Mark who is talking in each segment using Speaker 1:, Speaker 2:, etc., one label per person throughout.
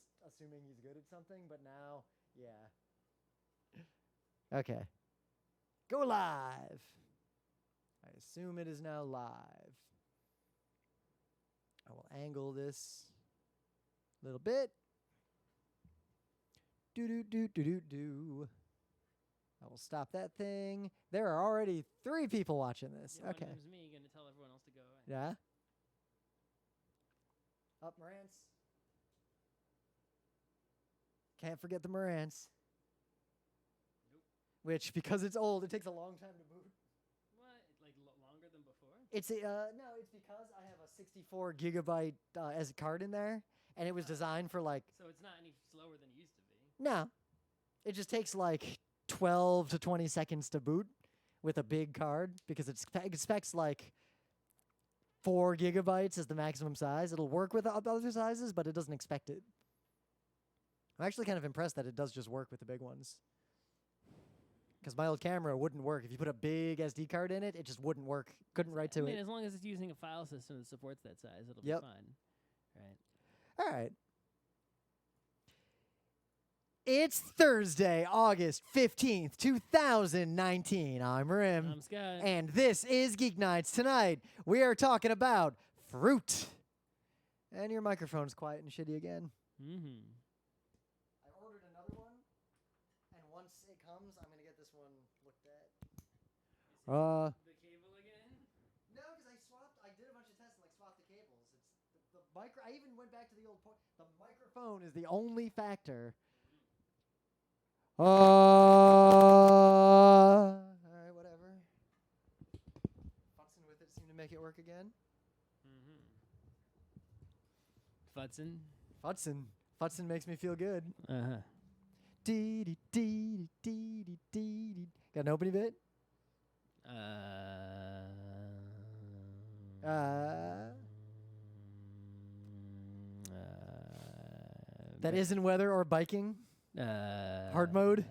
Speaker 1: just assuming he's good at something, but now, yeah. Okay. Go live. I assume it is now live. I will angle this a little bit. Do. I will stop that thing. There are already 3 people watching this.
Speaker 2: Yeah,
Speaker 1: okay.
Speaker 2: One of them's me, gonna tell everyone else to go away.
Speaker 1: Yeah. Up Marantz. Can't forget the Marantz.
Speaker 2: Nope.
Speaker 1: Which, because it's old, it takes a long time to boot.
Speaker 2: What? Like longer than before?
Speaker 1: It's no, it's because I have a 64 gigabyte as a card in there, and it was designed for like.
Speaker 2: So it's not any slower than it used to be.
Speaker 1: No, it just takes like 12 to 20 seconds to boot with a big card because it expects like 4 gigabytes as the maximum size. It'll work with other sizes, but it doesn't expect it. I'm actually kind of impressed that it does just work with the big ones. Because my old camera wouldn't work. If you put a big SD card in it, it just wouldn't work. Couldn't write to
Speaker 2: I mean,
Speaker 1: it.
Speaker 2: as long as it's using a file system that supports that size, it'll
Speaker 1: Yep.
Speaker 2: be fine. Right.
Speaker 1: All right. It's Thursday, August 15th, 2019. I'm Rim.
Speaker 2: I'm Scott.
Speaker 1: And this is Geek Nights. Tonight, we are talking about fruit. And your microphone's quiet and shitty again.
Speaker 2: Mm-hmm.
Speaker 1: I ordered another one, and once it comes, I'm going to get this one looked at.
Speaker 2: The cable again?
Speaker 1: No, because I did a bunch of tests and swapped the cables. It's the micro. I even went back to the old point. The microphone is the only factor. All right, whatever. Futzing with it seemed to make it work again.
Speaker 2: Mm-hmm.
Speaker 1: Futzing makes me feel good.
Speaker 2: Uh-huh.
Speaker 1: Dee dee. Got an opening bit? That isn't weather or biking? Hard mode?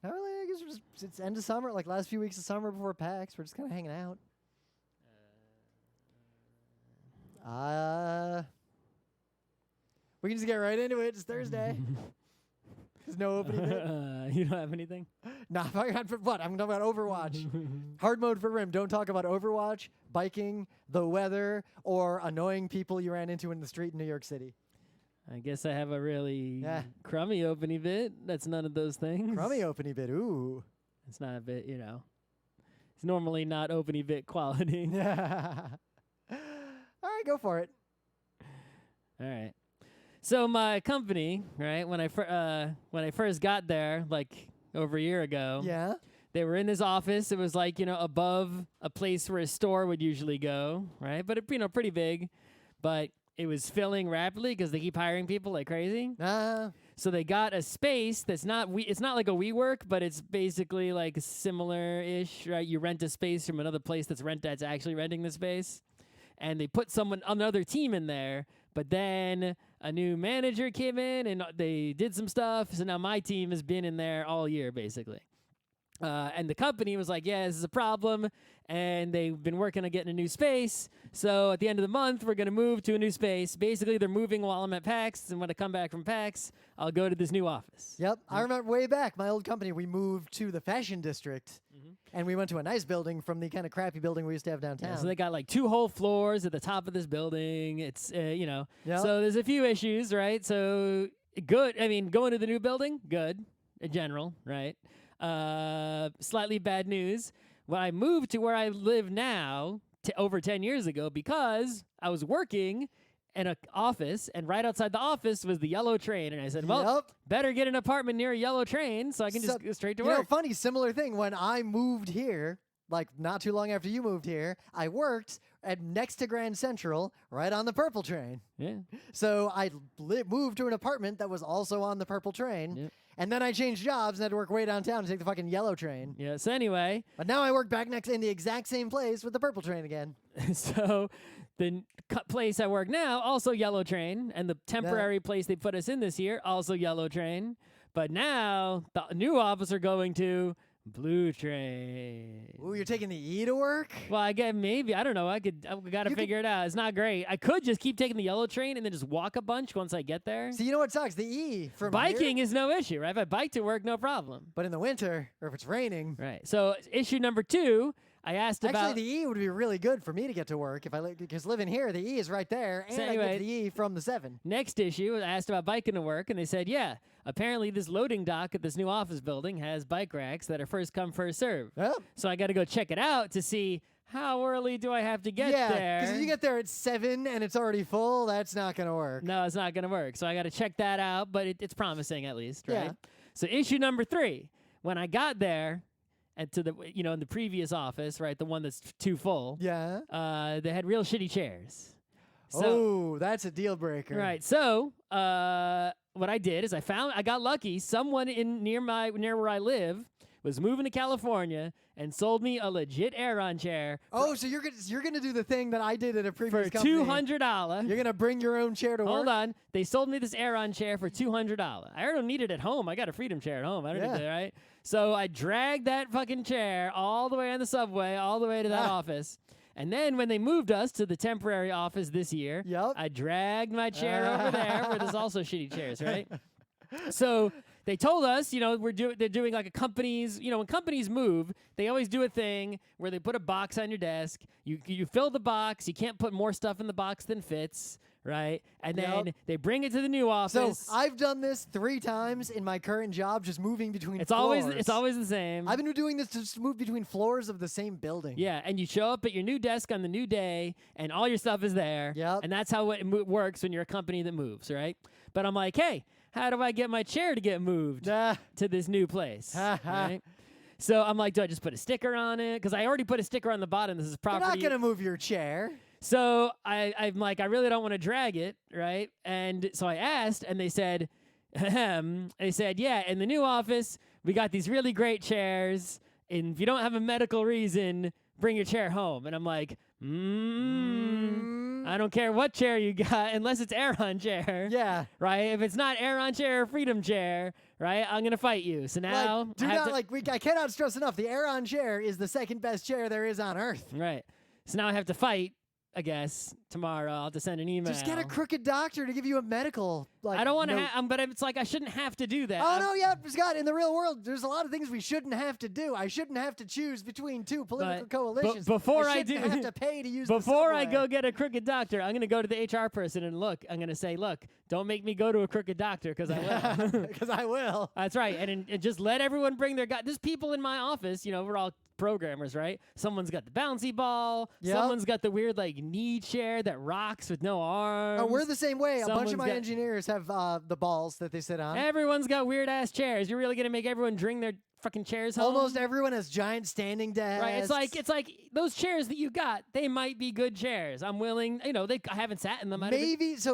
Speaker 1: Not really. I guess it's end of summer, like last few weeks of summer before PAX. We're just kind of hanging out. We can just get right into it. It's Thursday. There's no opening bit.
Speaker 2: You don't have anything?
Speaker 1: Nah, what? I'm talking about Overwatch. Hard mode for Rim. Don't talk about Overwatch, biking, the weather, or annoying people you ran into in the street in New York City.
Speaker 2: I guess I have a really crummy opening bit. That's none of those things.
Speaker 1: Crummy opening bit. Ooh.
Speaker 2: It's not a bit, you know. It's normally not opening bit quality.
Speaker 1: Yeah. All right, go for it.
Speaker 2: All right. So my company, right, when I first got there, like over a year ago,
Speaker 1: Yeah.
Speaker 2: they were in this office. It was like, above a place where a store would usually go, right? But it, pretty big. But it was filling rapidly because they keep hiring people like crazy. So they got a space that's it's not like a WeWork, but it's basically like similar-ish, right? You rent a space from another place that's actually renting the space. And they put another team in there, but then a new manager came in and they did some stuff. So now my team has been in there all year, basically. And the company was like, yeah, this is a problem. And they've been working on getting a new space. So at the end of the month, we're going to move to a new space. Basically, they're moving while I'm at PAX. And when I come back from PAX, I'll go to this new office.
Speaker 1: Yep. I remember way back, my old company, we moved to the fashion district.
Speaker 2: Mm-hmm.
Speaker 1: And we went to a nice building from the kind of crappy building we used to have downtown.
Speaker 2: Yeah, so they got like 2 whole floors at the top of this building. It's,
Speaker 1: Yep.
Speaker 2: So there's a few issues, right? So good. I mean, going to the new building, good in general, right? Slightly bad news. When I moved to where I live now over 10 years ago, because I was working in an office, and right outside the office was the yellow train. And I said, well, better get an apartment near a yellow train so I can just go straight to work.
Speaker 1: Funny, similar thing. When I moved here, like not too long after you moved here, I worked next to Grand Central, right on the purple train.
Speaker 2: Yeah.
Speaker 1: So I moved to an apartment that was also on the purple train.
Speaker 2: Yep.
Speaker 1: And then I changed jobs and had to work way downtown to take the fucking yellow train.
Speaker 2: Yeah, so anyway.
Speaker 1: But now I work back next in the exact same place with the purple train again.
Speaker 2: So the place I work now, also yellow train. And the temporary place they put us in this year, also yellow train. But now the new office we're going to Blue train.
Speaker 1: Ooh, you're taking the E to work?
Speaker 2: Well, I guess maybe. I don't know. I got to figure it out. It's not great. I could just keep taking the yellow train and then just walk a bunch once I get there.
Speaker 1: So you know what sucks? The E from
Speaker 2: Biking
Speaker 1: here,
Speaker 2: is no issue, right? If I bike to work, no problem.
Speaker 1: but in the winter, or if it's raining.
Speaker 2: Right. So issue number 2, I asked about.
Speaker 1: Actually, the E would be really good for me to get to work if because living here, the E is right there, and
Speaker 2: So
Speaker 1: I
Speaker 2: anyway,
Speaker 1: get the E from the 7.
Speaker 2: Next issue, I asked about biking to work, and they said, yeah, apparently this loading dock at this new office building has bike racks that are first come, first serve.
Speaker 1: Oh.
Speaker 2: So I got to go check it out to see how early do I have to get
Speaker 1: Yeah,
Speaker 2: there.
Speaker 1: because if you get there at 7 and it's already full, that's not going to work.
Speaker 2: No, it's not going to work. So I got to check that out, but it's promising at least, right?
Speaker 1: Yeah.
Speaker 2: So issue number 3, when I got there, and to the in the previous office, right, the one that's too full.
Speaker 1: Yeah.
Speaker 2: They had real shitty chairs. So,
Speaker 1: Oh, that's a deal breaker.
Speaker 2: right. So what I did is I got lucky. Someone near where I live was moving to California and sold me a legit Aeron chair.
Speaker 1: Oh, so you're gonna do the thing that I did at a previous
Speaker 2: For
Speaker 1: company.
Speaker 2: $200.
Speaker 1: You're gonna bring your own chair to work.
Speaker 2: Hold on. They sold me this Aeron chair for $200. I already don't need it at home. I got a Freedom chair at home. I don't need it, right? So I dragged that fucking chair all the way on the subway, all the way to that office. And then when they moved us to the temporary office this year, I dragged my chair over there where there's also shitty chairs, right? So they told us, they're doing like a company's, when companies move, they always do a thing where they put a box on your desk. You fill the box. You can't put more stuff in the box than fits, right? And then they bring it to the new office.
Speaker 1: So I've done this 3 times in my current job, just moving between
Speaker 2: It's
Speaker 1: floors.
Speaker 2: always the same.
Speaker 1: I've been doing this to just move between floors of the same building.
Speaker 2: Yeah, and you show up at your new desk on the new day, and all your stuff is there.
Speaker 1: Yep.
Speaker 2: And that's how it works when you're a company that moves, right? But I'm like, hey, how do I get my chair to get moved to this new place? Right? So I'm like, do I just put a sticker on it? Because I already put a sticker on the bottom. This is property.
Speaker 1: You're not gonna move your chair.
Speaker 2: So I'm like, I really don't want to drag it, right? And so I asked, and they said, yeah, in the new office, we got these really great chairs, and if you don't have a medical reason, bring your chair home. And I'm like, I don't care what chair you got, unless it's Aeron chair.
Speaker 1: Yeah.
Speaker 2: Right? If it's not Aeron chair or Freedom chair, right, I'm going to fight you. So now
Speaker 1: I cannot stress enough, the Aeron chair is the second best chair there is on Earth.
Speaker 2: Right. So now I have to fight, I guess, tomorrow. I'll have to send an email.
Speaker 1: Just get a crooked doctor to give you a medical.
Speaker 2: I don't want to but it's like I shouldn't have to do that.
Speaker 1: Oh, no, yeah, Scott, in the real world, there's a lot of things we shouldn't have to do. I shouldn't have to choose between 2 political coalitions.
Speaker 2: Before
Speaker 1: I shouldn't have to pay to use
Speaker 2: Before
Speaker 1: the
Speaker 2: I
Speaker 1: subway.
Speaker 2: go get a crooked doctor, I'm going to go to the HR person and I'm going to say, look, don't make me go to a crooked doctor because I will.
Speaker 1: Because I will.
Speaker 2: That's right. And just let everyone bring their There's people in my office, we're all programmers, right? Someone's got the bouncy ball.
Speaker 1: Yep.
Speaker 2: Someone's got the weird knee chair that rocks with no arms.
Speaker 1: Oh, we're the same way. A bunch
Speaker 2: Someone's
Speaker 1: of my
Speaker 2: got-
Speaker 1: engineers have the balls that they sit on.
Speaker 2: Everyone's got weird ass chairs. You're really going to make everyone bring their fucking chairs home?
Speaker 1: Almost everyone has giant standing desks.
Speaker 2: Right, it's like those chairs that you got. They might be good chairs. I'm willing. I haven't sat in them. I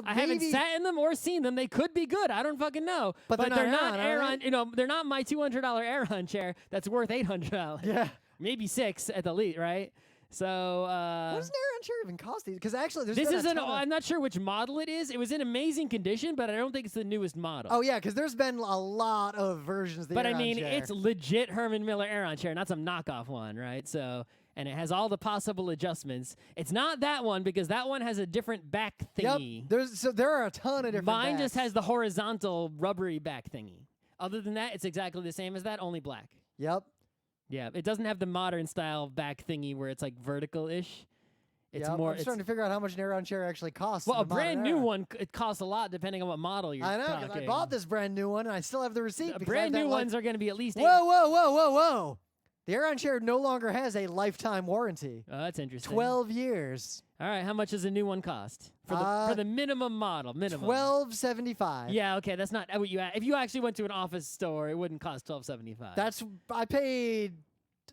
Speaker 2: haven't sat in them or seen them. They could be good. I don't fucking know.
Speaker 1: But they're not
Speaker 2: Aeron. They're not my $200 Aeron chair. That's worth $800.
Speaker 1: Yeah.
Speaker 2: Maybe $600 at the least. Right. So
Speaker 1: what does an Aeron chair even cost these? Because actually, there's
Speaker 2: this
Speaker 1: been
Speaker 2: isn't.
Speaker 1: a ton of-
Speaker 2: I'm not sure which model it is. It was in amazing condition, but I don't think it's the newest model.
Speaker 1: Oh yeah, because there's been a lot of versions of the
Speaker 2: But
Speaker 1: Aeron
Speaker 2: I mean,
Speaker 1: chair.
Speaker 2: it's legit Herman Miller Aeron chair, not some knockoff one, right? So, and it has all the possible adjustments. It's not that one because that one has a different back thingy.
Speaker 1: Yep. There are a ton of different.
Speaker 2: Mine just
Speaker 1: backs.
Speaker 2: has the horizontal rubbery back thingy. Other than that, it's exactly the same as that, only black.
Speaker 1: Yep.
Speaker 2: Yeah, it doesn't have the modern style back thingy where it's like vertical-ish. It's
Speaker 1: Yep.
Speaker 2: more.
Speaker 1: I'm just trying to figure out how much an Aeron chair actually costs.
Speaker 2: Well,
Speaker 1: in
Speaker 2: a
Speaker 1: the modern
Speaker 2: brand new
Speaker 1: era.
Speaker 2: one, it costs a lot depending on what model you're
Speaker 1: I know, because I
Speaker 2: talking.
Speaker 1: bought this brand new one and I still have the receipt. because I
Speaker 2: Brand
Speaker 1: have
Speaker 2: new
Speaker 1: that
Speaker 2: ones are going to be at least.
Speaker 1: Whoa! The Aeron chair no longer has a lifetime warranty.
Speaker 2: Oh, that's interesting.
Speaker 1: 12 years.
Speaker 2: All right, how much does a new one cost for the minimum model? Minimum.
Speaker 1: $12.75.
Speaker 2: Yeah, okay, that's not what you. If you actually went to an office store, it wouldn't cost $12.75.
Speaker 1: I paid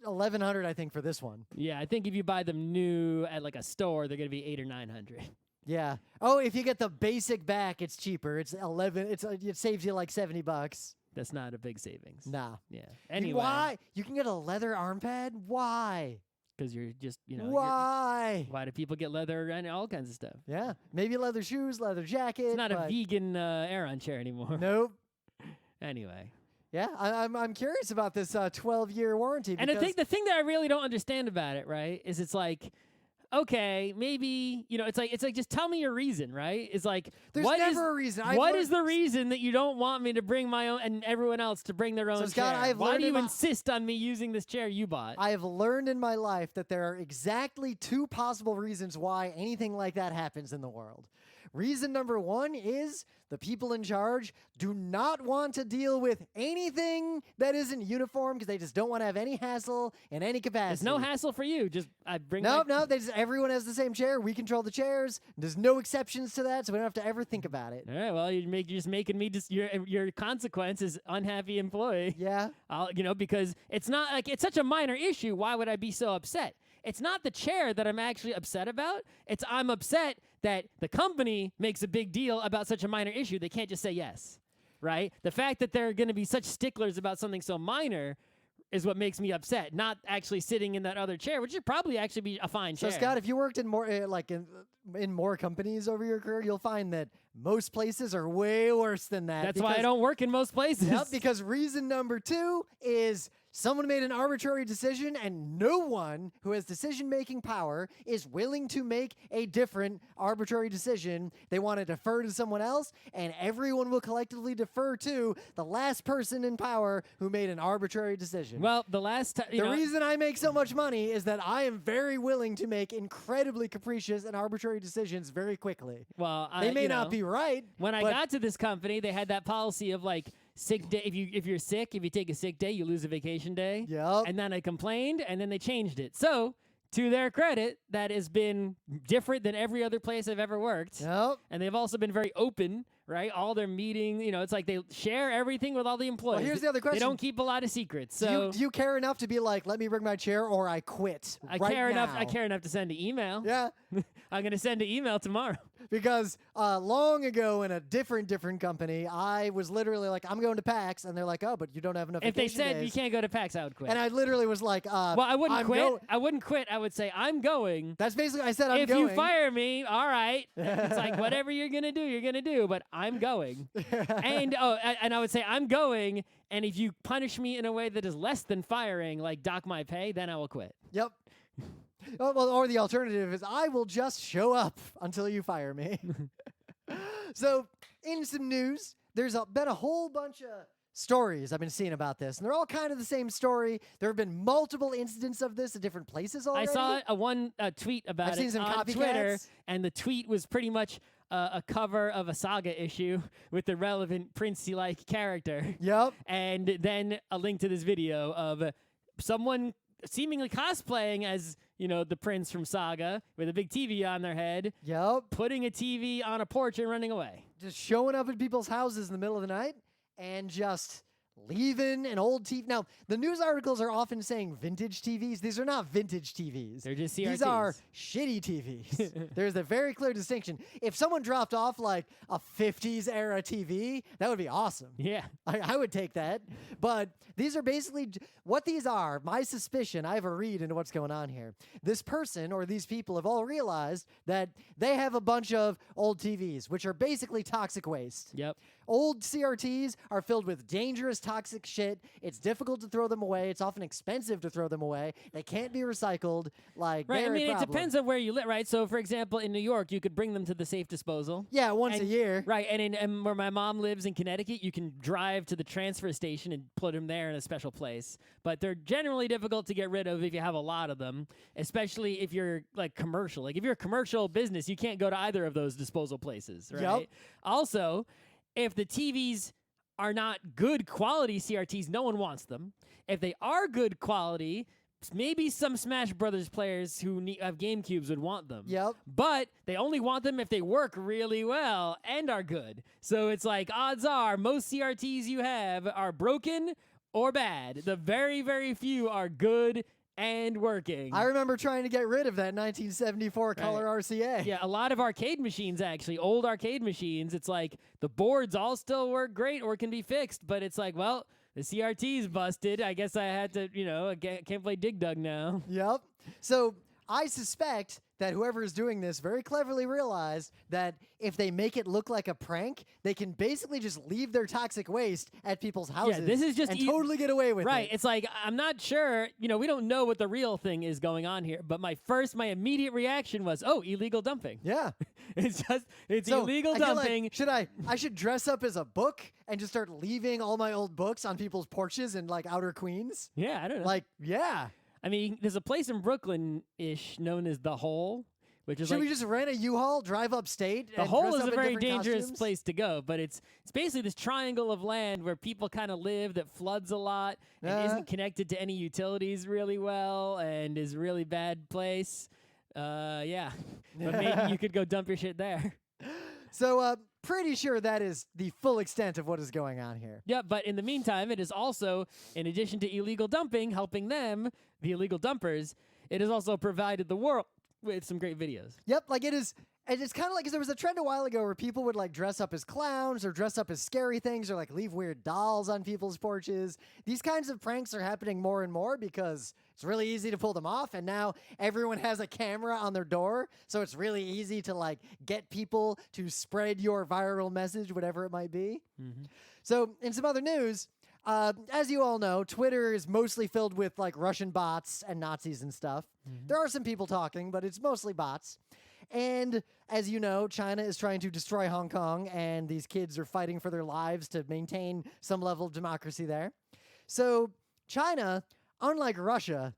Speaker 1: $1,100, I think, for this one.
Speaker 2: Yeah, I think if you buy them new at like a store, they're gonna be $800 or $900.
Speaker 1: Yeah. Oh, if you get the basic back, it's cheaper. It's 11. It saves you like $70.
Speaker 2: That's not a big savings.
Speaker 1: Nah.
Speaker 2: Yeah. Anyway.
Speaker 1: Why? You can get a leather arm pad? Why?
Speaker 2: Because you're just,
Speaker 1: Why?
Speaker 2: why do people get leather and all kinds of stuff?
Speaker 1: Yeah. Maybe leather shoes, leather jacket.
Speaker 2: It's not a
Speaker 1: but
Speaker 2: vegan Aeron chair anymore.
Speaker 1: Nope.
Speaker 2: Anyway.
Speaker 1: Yeah, I'm curious about this 12-year warranty.
Speaker 2: And the thing that I really don't understand about it, right, is it's like, okay, maybe, it's like just tell me your reason, right? It's like,
Speaker 1: there's never a reason.
Speaker 2: What is the reason that you don't want me to bring my own and everyone else to bring their own
Speaker 1: Scott,
Speaker 2: chair? Why do you insist on me using this chair you bought?
Speaker 1: I have learned in my life that there are exactly 2 possible reasons why anything like that happens in the world. Reason number 1 is the people in charge do not want to deal with anything that isn't uniform because they just don't want to have any hassle in any capacity.
Speaker 2: There's no hassle for you. Just I bring.
Speaker 1: No. Everyone has the same chair. We control the chairs. There's no exceptions to that, so we don't have to ever think about it.
Speaker 2: All right. Well, you're just making me your consequence is unhappy employee.
Speaker 1: Yeah.
Speaker 2: Because it's not like it's such a minor issue. Why would I be so upset? It's not the chair that I'm actually upset about. I'm upset that the company makes a big deal about such a minor issue. They can't just say yes, right? The fact that they're going to be such sticklers about something so minor is what makes me upset, not actually sitting in that other chair, which would probably actually be a fine chair.
Speaker 1: So, Scott, if you worked in more in more companies over your career, you'll find that most places are way worse than that.
Speaker 2: That's why I don't work in most places.
Speaker 1: Yep, because reason number 2 is someone made an arbitrary decision and no one who has decision-making power is willing to make a different arbitrary decision. They want to defer to someone else, and everyone will collectively defer to the last person in power who made an arbitrary decision.
Speaker 2: Well, the last time...
Speaker 1: The reason I make so much money is that I am very willing to make incredibly capricious and arbitrary decisions very quickly.
Speaker 2: Well,
Speaker 1: they may not be right.
Speaker 2: When I got to this company, they had that policy of like, sick day. If you're sick, if you take a sick day, you lose a vacation day.
Speaker 1: Yep.
Speaker 2: And then I complained, and then they changed it. So, to their credit, that has been different than every other place I've ever worked.
Speaker 1: Yep.
Speaker 2: And they've also been very open, right? All their meetings, it's like they share everything with all the employees.
Speaker 1: Well, here's the other question.
Speaker 2: They don't keep a lot of secrets. So
Speaker 1: do you care enough to be like, let me bring my chair or I quit
Speaker 2: I
Speaker 1: right
Speaker 2: care
Speaker 1: now?
Speaker 2: enough. I care enough to send an email.
Speaker 1: Yeah.
Speaker 2: I'm going to send an email tomorrow.
Speaker 1: Because long ago in a different company, I was literally like, I'm going to PAX. And they're like, oh, but you don't have enough
Speaker 2: If they
Speaker 1: vacation
Speaker 2: said
Speaker 1: days.
Speaker 2: you can't go to PAX, I would quit.
Speaker 1: And I literally was like,
Speaker 2: well, I wouldn't quit. I wouldn't quit. I would say, I'm going.
Speaker 1: That's basically, I said, I'm going.
Speaker 2: If you fire me, all right. It's like, whatever you're going to do, you're going to do. But I'm going. And I would say, I'm going. And if you punish me in a way that is less than firing, like dock my pay, then I will quit.
Speaker 1: Yep. Well, or the alternative is I will just show up until you fire me. So, in some news, there's been a whole bunch of stories I've been seeing about this, and they're all kind of the same story. There have been multiple incidents of this at different places already.
Speaker 2: I saw one tweet about
Speaker 1: seen
Speaker 2: it
Speaker 1: some
Speaker 2: on
Speaker 1: copycats.
Speaker 2: Twitter, and the tweet was pretty much a cover of a Saga issue with the relevant Princey-like character.
Speaker 1: Yep.
Speaker 2: And then a link to this video of someone seemingly cosplaying as, the prince from Saga with a big TV on their head.
Speaker 1: Yep.
Speaker 2: Putting a TV on a porch and running away.
Speaker 1: Just showing up at people's houses in the middle of the night and just leaving an old TV. Now, the news articles are often saying vintage TVs. These are not vintage TVs.
Speaker 2: They're just CRTs.
Speaker 1: These are shitty TVs. There's a very clear distinction. If someone dropped off like a 50s era TV, that would be awesome.
Speaker 2: Yeah.
Speaker 1: I would take that. But these are basically what these are. My suspicion, I have a read into what's going on here. This person or these people have all realized that they have a bunch of old TVs, which are basically toxic waste.
Speaker 2: Yep.
Speaker 1: Old CRTs are filled with dangerous, toxic shit. It's difficult to throw them away. It's often expensive to throw them away. They can't be recycled. Like,
Speaker 2: right. I mean,
Speaker 1: it
Speaker 2: depends on where you live, right? So, for example, in New York, you could bring them to the safe disposal.
Speaker 1: Yeah, once a year.
Speaker 2: Right. And where my mom lives in Connecticut, you can drive to the transfer station and put them there in a special place. But they're generally difficult to get rid of if you have a lot of them, especially if you're like commercial. Like if you're a commercial business, you can't go to either of those disposal places, right?
Speaker 1: Yep.
Speaker 2: Also, if the TVs are not good quality CRTs, no one wants them. If they are good quality, maybe some Smash Brothers players who have GameCubes would want them.
Speaker 1: Yep.
Speaker 2: But they only want them if they work really well and are good. So it's like odds are most CRTs you have are broken or bad. The very, very few are good and working.
Speaker 1: I remember trying to get rid of that 1974 color RCA.
Speaker 2: Yeah, a lot of arcade machines, actually, old arcade machines, it's like the boards all still work great or can be fixed, but it's like, well, the CRT's busted. I guess I had to, I can't play Dig Dug now.
Speaker 1: Yep. So I suspect that whoever is doing this very cleverly realized that if they make it look like a prank, they can basically just leave their toxic waste at people's houses
Speaker 2: this is just
Speaker 1: and totally get away with
Speaker 2: right.
Speaker 1: it.
Speaker 2: It's like, I'm not sure, we don't know what the real thing is going on here, but my immediate reaction was, oh, illegal dumping.
Speaker 1: Yeah.
Speaker 2: It's
Speaker 1: So,
Speaker 2: illegal
Speaker 1: I feel
Speaker 2: dumping.
Speaker 1: like, I should dress up as a book and just start leaving all my old books on people's porches in like outer Queens?
Speaker 2: Yeah, I don't know.
Speaker 1: Like, yeah.
Speaker 2: I mean, there's a place in Brooklyn-ish known as The Hole, which is
Speaker 1: Should
Speaker 2: like,
Speaker 1: we just rent a U-Haul, drive upstate?
Speaker 2: The
Speaker 1: and
Speaker 2: Hole
Speaker 1: dress
Speaker 2: is
Speaker 1: up
Speaker 2: a
Speaker 1: in
Speaker 2: very
Speaker 1: different
Speaker 2: dangerous
Speaker 1: costumes?
Speaker 2: place to go, but it's basically this triangle of land where people kind of live that floods a lot and isn't connected to any utilities really well and is a really bad place. Yeah. But maybe you could go dump your shit there.
Speaker 1: So, pretty sure that is the full extent of what is going on here.
Speaker 2: Yeah, but in the meantime, it is also, in addition to illegal dumping, helping them, the illegal dumpers, it has also provided the world with some great videos.
Speaker 1: Yep, like it is. And it's kind of like, because there was a trend a while ago where people would like dress up as clowns or dress up as scary things or like leave weird dolls on people's porches. These kinds of pranks are happening more and more because it's really easy to pull them off. And now everyone has a camera on their door. So it's really easy to like get people to spread your viral message, whatever it might be.
Speaker 2: Mm-hmm.
Speaker 1: So in some other news, as you all know, Twitter is mostly filled with like Russian bots and Nazis and stuff.
Speaker 2: Mm-hmm.
Speaker 1: There are some people talking, but it's mostly bots. And as you know, China is trying to destroy Hong Kong, and these kids are fighting for their lives to maintain some level of democracy there. So China, unlike Russia,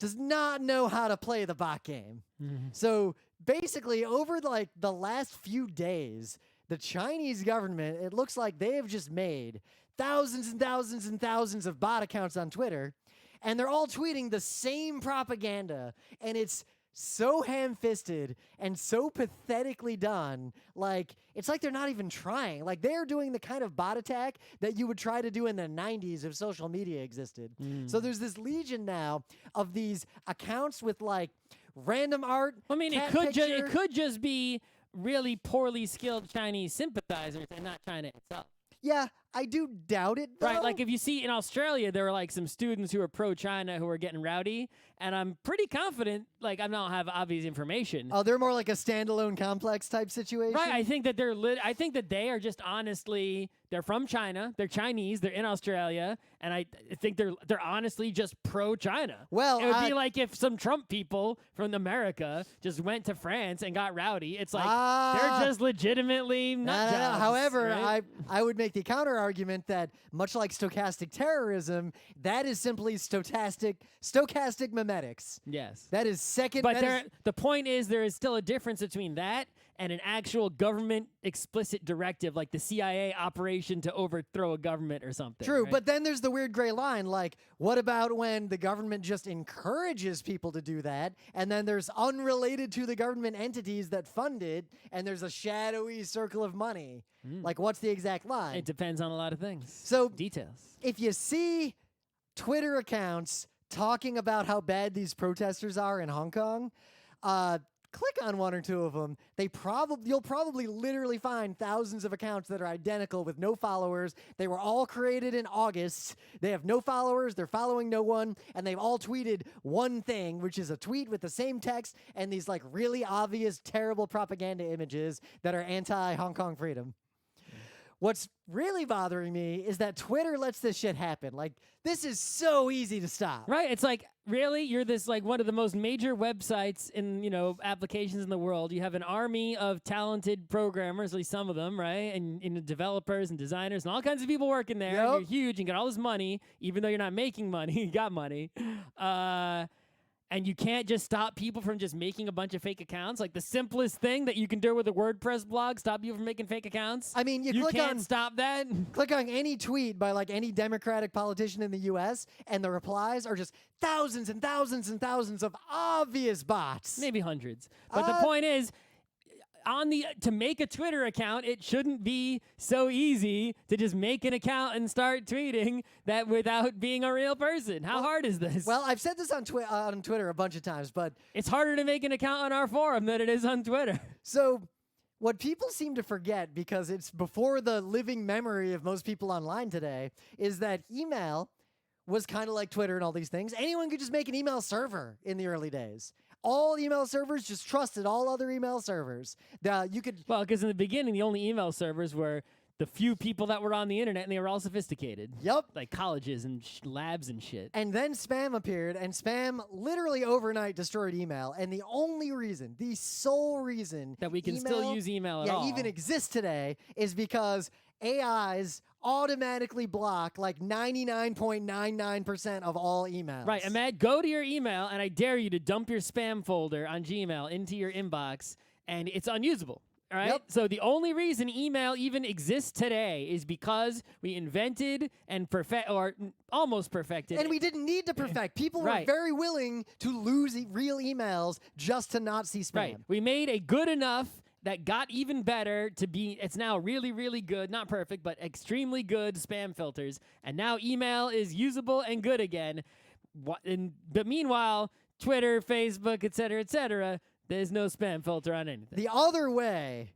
Speaker 1: does not know how to play the bot game.
Speaker 2: Mm-hmm.
Speaker 1: So basically, over like the last few days, the Chinese government, it looks like they have just made thousands and thousands and thousands of bot accounts on Twitter, and they're all tweeting the same propaganda, and it's so ham-fisted and so pathetically done. Like, it's like they're not even trying. Like, they're doing the kind of bot attack that you would try to do in the 90s if social media existed. So there's this legion now of these accounts with, like, random art.
Speaker 2: I mean,
Speaker 1: cat
Speaker 2: it could just be really poorly skilled Chinese sympathizers and not China itself.
Speaker 1: Yeah, I do doubt it, though.
Speaker 2: Right, like if you see in Australia, there were like some students who were pro-China who were getting rowdy, and I'm pretty confident, like I don't have obvious information.
Speaker 1: Oh, they're more like a standalone complex type situation?
Speaker 2: Right, I think that I think that they are just honestly, they're from China, they're Chinese, they're in Australia, and I think they're honestly just pro-China.
Speaker 1: Well,
Speaker 2: it would be like if some Trump people from America just went to France and got rowdy. It's like they're just legitimately nut
Speaker 1: No.
Speaker 2: jobs,
Speaker 1: However,
Speaker 2: right?
Speaker 1: I would make the counter argument that much like stochastic terrorism, that is simply stochastic memetics.
Speaker 2: Yes.
Speaker 1: That is second.
Speaker 2: But
Speaker 1: that is-
Speaker 2: the point is there is still a difference between that and an actual government explicit directive, like the CIA operation to overthrow a government or something.
Speaker 1: True,
Speaker 2: right?
Speaker 1: but then there's the weird gray line. Like, what about when the government just encourages people to do that, and then there's unrelated to the government entities that fund it, and there's a shadowy circle of money? Like, what's the exact line?
Speaker 2: It depends on a lot of things.
Speaker 1: So
Speaker 2: details.
Speaker 1: If you see Twitter accounts talking about how bad these protesters are in Hong Kong, click on one or two of them. You'll probably literally find thousands of accounts that are identical with no followers. They were all created in August. They have no followers. They're following no one, and they've all tweeted one thing, which is a tweet with the same text and these like really obvious, terrible propaganda images that are anti-Hong Kong freedom. What's really bothering me is that Twitter lets this shit happen. Like, this is so easy to stop.
Speaker 2: Right. It's like, really? You're this like one of the most major websites in, applications in the world. You have an army of talented programmers, at least some of them, right? And developers and designers and all kinds of people working there.
Speaker 1: Yep.
Speaker 2: You're huge and got all this money, even though you're not making money. You got money. And you can't just stop people from just making a bunch of fake accounts. Like the simplest thing that you can do with a WordPress blog, stop people from making fake accounts.
Speaker 1: I mean, you
Speaker 2: can't stop that.
Speaker 1: Click on any tweet by like any Democratic politician in the U.S. and the replies are just thousands and thousands and thousands of obvious bots.
Speaker 2: Maybe hundreds. But the point is, to make a Twitter account, it shouldn't be so easy to just make an account and start tweeting that without being a real person. How hard is this?
Speaker 1: Well, I've said this on Twitter a bunch of times, but
Speaker 2: it's harder to make an account on our forum than it is on Twitter.
Speaker 1: So what people seem to forget, because it's before the living memory of most people online today, is that email was kind of like Twitter and all these things. Anyone could just make an email server in the early days. All email servers just trusted all other email servers. You could
Speaker 2: Well, because in the beginning, the only email servers were the few people that were on the internet, and they were all sophisticated.
Speaker 1: Yep.
Speaker 2: Like colleges and labs and shit.
Speaker 1: And then spam appeared, and spam literally overnight destroyed email. And the only reason, the sole reason
Speaker 2: That we can still use email at all.
Speaker 1: even exists today is because AIs automatically block like 99.99% of all emails.
Speaker 2: Right, Ahmed, go to your email, and I dare you to dump your spam folder on Gmail into your inbox, and it's unusable. All right.
Speaker 1: Yep.
Speaker 2: So the only reason email even exists today is because we invented and almost perfected.
Speaker 1: And we didn't need to perfect. People were
Speaker 2: Right.
Speaker 1: very willing to lose real emails just to not see spam.
Speaker 2: Right. We made a good enough that got even better to be. It's now really, really good, not perfect, but extremely good spam filters. And now email is usable and good again. But meanwhile, Twitter, Facebook, et cetera, there's no spam filter on anything.
Speaker 1: The other way,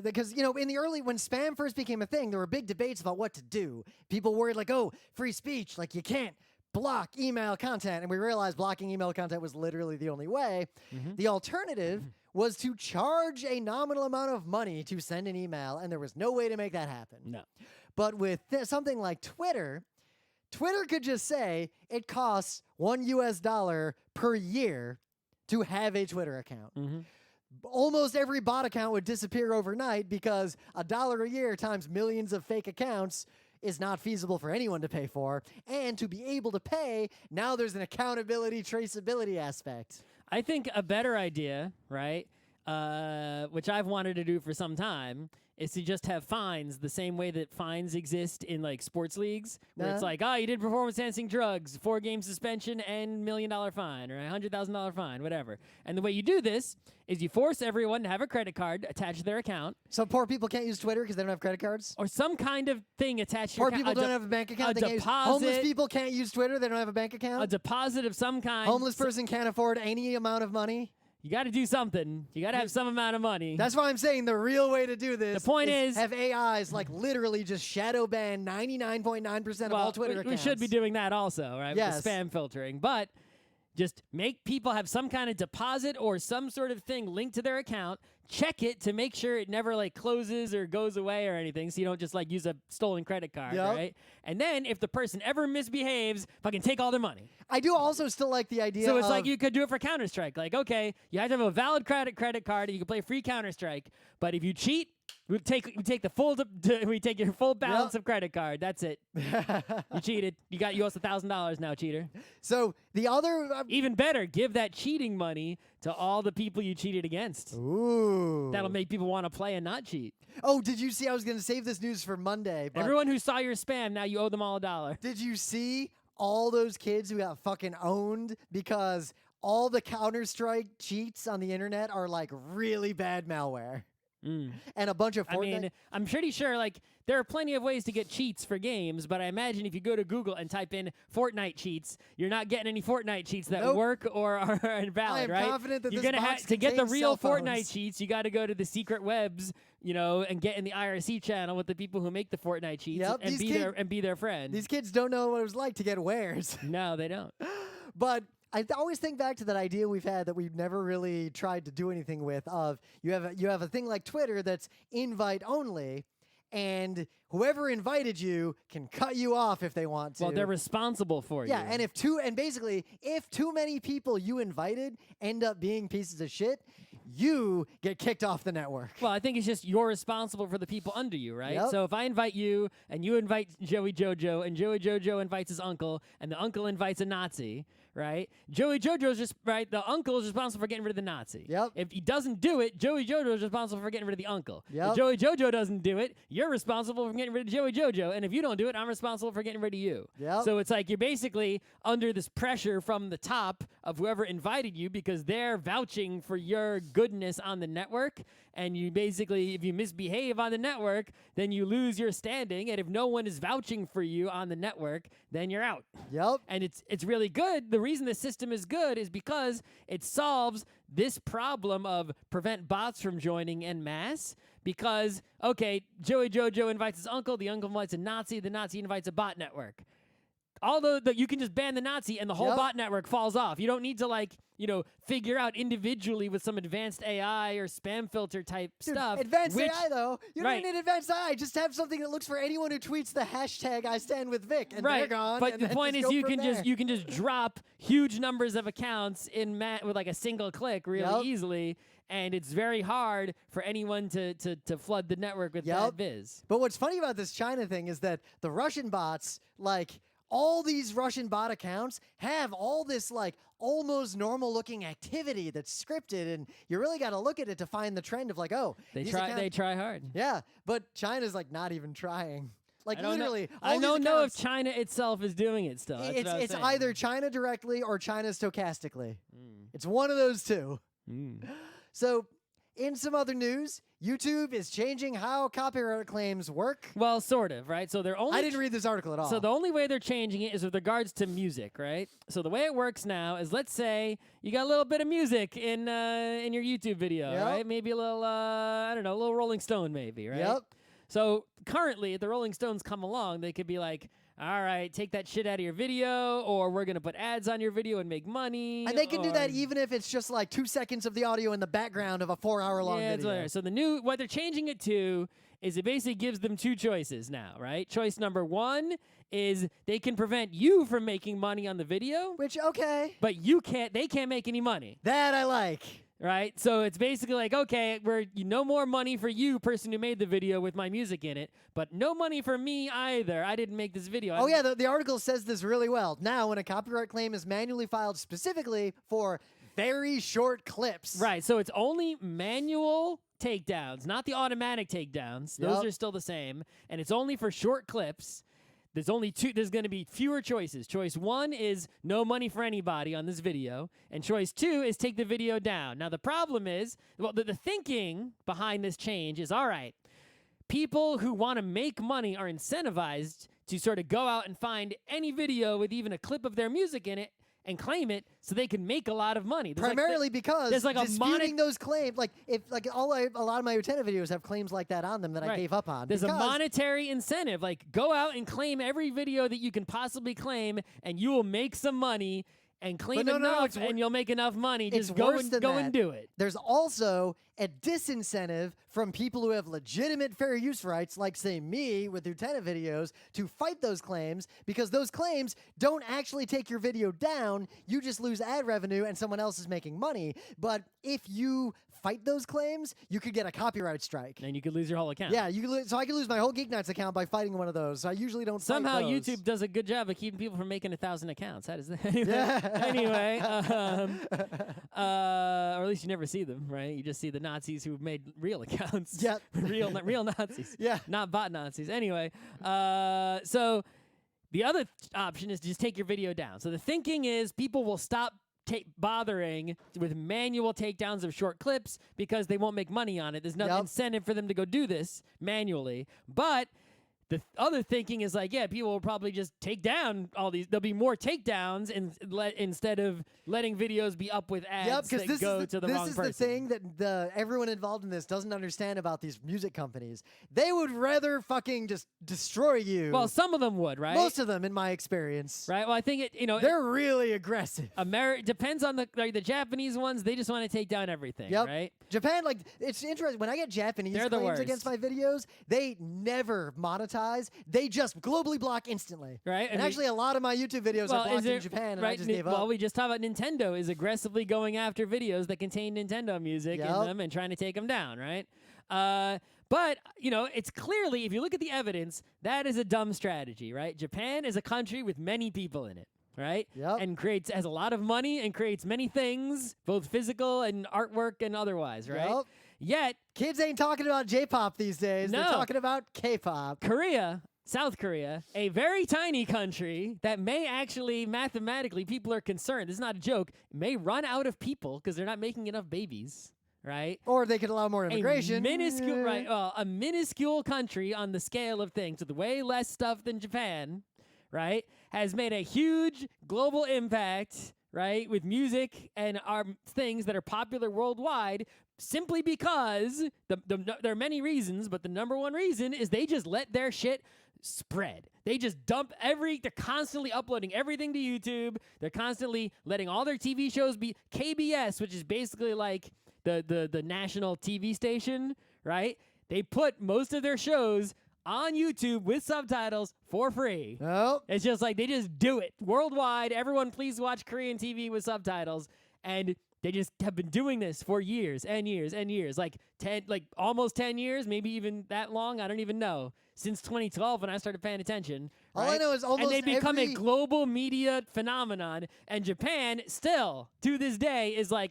Speaker 1: because, you know, in the early, when spam first became a thing, there were big debates about what to do. People worried, like, oh, free speech, like, you can't block email content. And we realized blocking email content was literally the only way. The alternative was to charge a nominal amount of money to send an email, and there was no way to make that happen.
Speaker 2: No.
Speaker 1: But with something like Twitter could just say it costs $1 per year to have a Twitter account. Almost every bot account would disappear overnight because $1 a year times millions of fake accounts is not feasible for anyone to pay for. And to be able to pay, now there's an accountability, traceability aspect.
Speaker 2: I think a better idea, right, which I've wanted to do for some time, is to just have fines the same way that fines exist in like sports leagues, where it's like, you did performance-enhancing drugs, 4-game suspension and $1 million fine or $100,000 fine, whatever. And the way you do this is you force everyone to have a credit card attached to their account.
Speaker 1: So poor people can't use Twitter because they don't have credit cards?
Speaker 2: Or some kind of thing attached to
Speaker 1: Poor
Speaker 2: your account.
Speaker 1: people don't have a bank account. They can't use, homeless people can't use Twitter. They don't have a bank account.
Speaker 2: A deposit of some kind.
Speaker 1: Homeless person can't afford any amount of money.
Speaker 2: You got to do something. You got to have some amount of money.
Speaker 1: That's why I'm saying the real way to do this.
Speaker 2: The point is
Speaker 1: have AIs like literally just shadow ban 99.9% of all Twitter accounts.
Speaker 2: We should be doing that also, right?
Speaker 1: Yes.
Speaker 2: With the spam filtering. But just make people have some kind of deposit or some sort of thing linked to their account. Check it to make sure it never like closes or goes away or anything, so you don't just like use a stolen credit card, right? And then if the person ever misbehaves, fucking take all their money.
Speaker 1: I do also still like the idea.
Speaker 2: So it's like you could do it for Counter-Strike. Like, okay, you have to have a valid credit card, and you can play free Counter-Strike. But if you cheat, we take your full balance of credit card. That's it. You cheated. You owe us $1,000 now, cheater.
Speaker 1: So the other
Speaker 2: even better, give that cheating money to all the people you cheated against.
Speaker 1: Ooh.
Speaker 2: That'll make people want to play and not cheat.
Speaker 1: Oh, did you see? I was going to save this news for Monday. But
Speaker 2: everyone who saw your spam, now you owe them all $1.
Speaker 1: Did you see all those kids who got fucking owned because all the Counter-Strike cheats on the internet are like really bad malware? And a bunch of Fortnite.
Speaker 2: I mean, I'm pretty sure like there are plenty of ways to get cheats for games, but I imagine if you go to Google and type in Fortnite cheats, you're not getting any Fortnite cheats that work or are invalid, right?
Speaker 1: I am confident that
Speaker 2: you're
Speaker 1: this
Speaker 2: gonna
Speaker 1: box
Speaker 2: to get the
Speaker 1: contains
Speaker 2: real
Speaker 1: cell
Speaker 2: Fortnite
Speaker 1: phones.
Speaker 2: cheats. You got to go to the secret webs, and get in the IRC channel with the people who make the Fortnite cheats and be their friend.
Speaker 1: These kids don't know what it was like to get wares.
Speaker 2: No, they don't.
Speaker 1: But I always think back to that idea we've had that we've never really tried to do anything with. Of you have a thing like Twitter that's invite only, and whoever invited you can cut you off if they want to.
Speaker 2: Well, they're responsible for you.
Speaker 1: Yeah, and if too many people you invited end up being pieces of shit, you get kicked off the network.
Speaker 2: Well, I think it's just you're responsible for the people under you, right?
Speaker 1: Yep.
Speaker 2: So if I invite you and you invite Joey Jojo and Joey Jojo invites his uncle and the uncle invites a Nazi, right? Joey Jojo's just, right, the uncle is responsible for getting rid of the Nazi.
Speaker 1: Yep.
Speaker 2: If he doesn't do it, Joey Jojo is responsible for getting rid of the uncle.
Speaker 1: Yep.
Speaker 2: If Joey Jojo doesn't do it, you're responsible for getting rid of Joey Jojo. And if you don't do it, I'm responsible for getting rid of you.
Speaker 1: Yep.
Speaker 2: So it's like you're basically under this pressure from the top of whoever invited you because they're vouching for your goodness on the network. And you basically, if you misbehave on the network, then you lose your standing. And if no one is vouching for you on the network, then you're out.
Speaker 1: Yep.
Speaker 2: And it's really good. The reason the system is good is because it solves this problem of prevent bots from joining en masse. Because, okay, Joey Jojo invites his uncle, the uncle invites a Nazi, the Nazi invites a bot network. you can just ban the Nazi and the whole bot network falls off. You don't need to like, figure out individually with some advanced AI or spam filter type stuff.
Speaker 1: Advanced AI though, you don't need advanced AI. Just have something that looks for anyone who tweets the hashtag I stand with Vic, and they're gone.
Speaker 2: But the point is, you can just drop huge numbers of accounts with like a single click really easily. And it's very hard for anyone to flood the network with bad viz.
Speaker 1: But what's funny about this China thing is that the Russian bots, like all these Russian bot accounts, have all this like almost normal looking activity that's scripted, and you really got to look at it to find the trend of like, oh,
Speaker 2: they try hard.
Speaker 1: Yeah, but China's like not even trying. Like literally,
Speaker 2: I don't know if China itself is doing it still.
Speaker 1: It's either China directly or China stochastically. It's one of those two. So, in some other news, YouTube is changing how copyright claims work.
Speaker 2: Well, sort of, right? So
Speaker 1: I didn't read this article at all.
Speaker 2: So the only way they're changing it is with regards to music, right? So the way it works now is, let's say you got a little bit of music in your YouTube video, right? Maybe a little, I don't know, a little Rolling Stone, maybe, right?
Speaker 1: Yep.
Speaker 2: So currently, if the Rolling Stones come along, they could be like, all right, take that shit out of your video, or we're going to put ads on your video and make money.
Speaker 1: And they can do that even if it's just like 2 seconds of the audio in the background of a 4-hour-long video.
Speaker 2: So what they're changing it to is it basically gives them two choices now, right? Choice number one is they can prevent you from making money on the video.
Speaker 1: Which, okay.
Speaker 2: But they can't make any money.
Speaker 1: That I like.
Speaker 2: Right? So it's basically like, okay, no more money for you, person who made the video with my music in it, but no money for me either. I didn't make this video.
Speaker 1: Oh, yeah, the article says this really well. Now, when a copyright claim is manually filed specifically for very short clips.
Speaker 2: Right, so it's only manual takedowns, not the automatic takedowns. Those are still the same, and it's only for short clips. There's going to be fewer choices. Choice one is no money for anybody on this video. And choice two is take the video down. Now, the problem is, the thinking behind this change is, all right, people who want to make money are incentivized to sort of go out and find any video with even a clip of their music in it and claim it so they can make a lot of money.
Speaker 1: Primarily because
Speaker 2: there's like
Speaker 1: disputing those claims, like if like a lot of my Utena videos have claims like that on them that I gave up on.
Speaker 2: There's a monetary incentive, like go out and claim every video that you can possibly claim, and you will make some money. And claim enough, and you'll make enough money. Just go and do it.
Speaker 1: There's also a disincentive from people who have legitimate fair use rights, like, say, me with Utena videos, to fight those claims, because those claims don't actually take your video down. You just lose ad revenue, and someone else is making money. But if you fight those claims, you could get a copyright strike.
Speaker 2: And you could lose your whole account.
Speaker 1: Yeah, so I could lose my whole GeekNights account by fighting one of those. So I usually don't
Speaker 2: Somehow
Speaker 1: fight those.
Speaker 2: YouTube does a good job of keeping people from making 1,000 accounts. How does that? Anyway, or at least you never see them, right? You just see the Nazis who made real accounts.
Speaker 1: Yep.
Speaker 2: real Nazis.
Speaker 1: Yeah.
Speaker 2: Not bot Nazis. Anyway, so the other option is to just take your video down. So the thinking is people will stop bothering with manual takedowns of short clips because they won't make money on it. There's no incentive for them to go do this manually. But the other thinking is like, yeah, people will probably just take down all these. There'll be more takedowns instead of letting videos be up with ads that go to the wrong person.
Speaker 1: This is the thing that everyone involved in this doesn't understand about these music companies. They would rather fucking just destroy you.
Speaker 2: Well, some of them would, right?
Speaker 1: Most of them, in my experience.
Speaker 2: Right. Well, I think
Speaker 1: they're really aggressive.
Speaker 2: Depends on the Japanese ones. They just want to take down everything.
Speaker 1: Yep.
Speaker 2: Right.
Speaker 1: Japan, like, it's interesting when I get Japanese claims against my videos. They never monetize. They just globally block instantly.
Speaker 2: Right.
Speaker 1: And actually, a lot of my YouTube videos are blocked in Japan, and I just gave up.
Speaker 2: Well, we just talked about Nintendo is aggressively going after videos that contain Nintendo music in them and trying to take them down, right? But, it's clearly, if you look at the evidence, that is a dumb strategy, right? Japan is a country with many people in it. Right?
Speaker 1: Yep.
Speaker 2: And has a lot of money and creates many things, both physical and artwork and otherwise, right?
Speaker 1: Yep.
Speaker 2: Yet
Speaker 1: kids ain't talking about J-pop these days.
Speaker 2: No.
Speaker 1: They're talking about K-pop.
Speaker 2: South Korea, a very tiny country that may actually, mathematically, people are concerned, this is not a joke, may run out of people because they're not making enough babies, right?
Speaker 1: Or they could allow more immigration.
Speaker 2: A minuscule country on the scale of things with way less stuff than Japan, right, has made a huge global impact, right, with music and our things that are popular worldwide, simply because there are many reasons, but the number one reason is they just let their shit spread. They just dump they're constantly uploading everything to YouTube. They're constantly letting all their TV shows be KBS, which is basically like the national TV station, right? They put most of their shows on YouTube with subtitles for free.
Speaker 1: Oh.
Speaker 2: It's just like they just do it worldwide. Everyone, please watch Korean TV with subtitles, and they just have been doing this for years and years and years, like almost 10 years, maybe even that long. I don't even know. Since 2012, when I started paying attention.
Speaker 1: All
Speaker 2: right?
Speaker 1: I know is almost
Speaker 2: and they become a
Speaker 1: every-
Speaker 2: global media phenomenon. And Japan still, to this day, is like,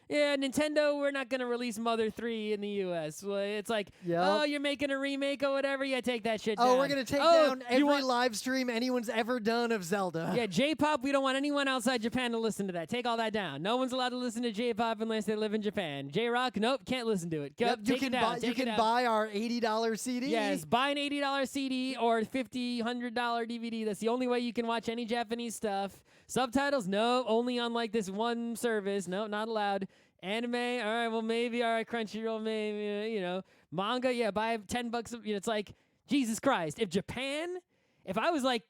Speaker 2: yeah, Nintendo, we're not going to release Mother 3 in the U.S. Well, it's like,
Speaker 1: Yep.
Speaker 2: oh, you're making a remake or whatever? Yeah, take that shit down.
Speaker 1: Oh, we're going to take down every live stream anyone's ever done of Zelda.
Speaker 2: Yeah, J-pop, we don't want anyone outside Japan to listen to that. Take all that down. No one's allowed to listen to J-pop unless they live in Japan. J-rock, nope, can't listen to it.
Speaker 1: Yep,
Speaker 2: Take it down.
Speaker 1: you can buy our $80 CD.
Speaker 2: Yes, buy an $80 CD or $50, $100 DVD. That's the only way you can watch any Japanese stuff. Subtitles, no, only on like this one service. No, not allowed. Anime, all right, well maybe, all right, Crunchyroll, maybe, you know. Manga, yeah, buy $10. You know, it's like, Jesus Christ. If I was like,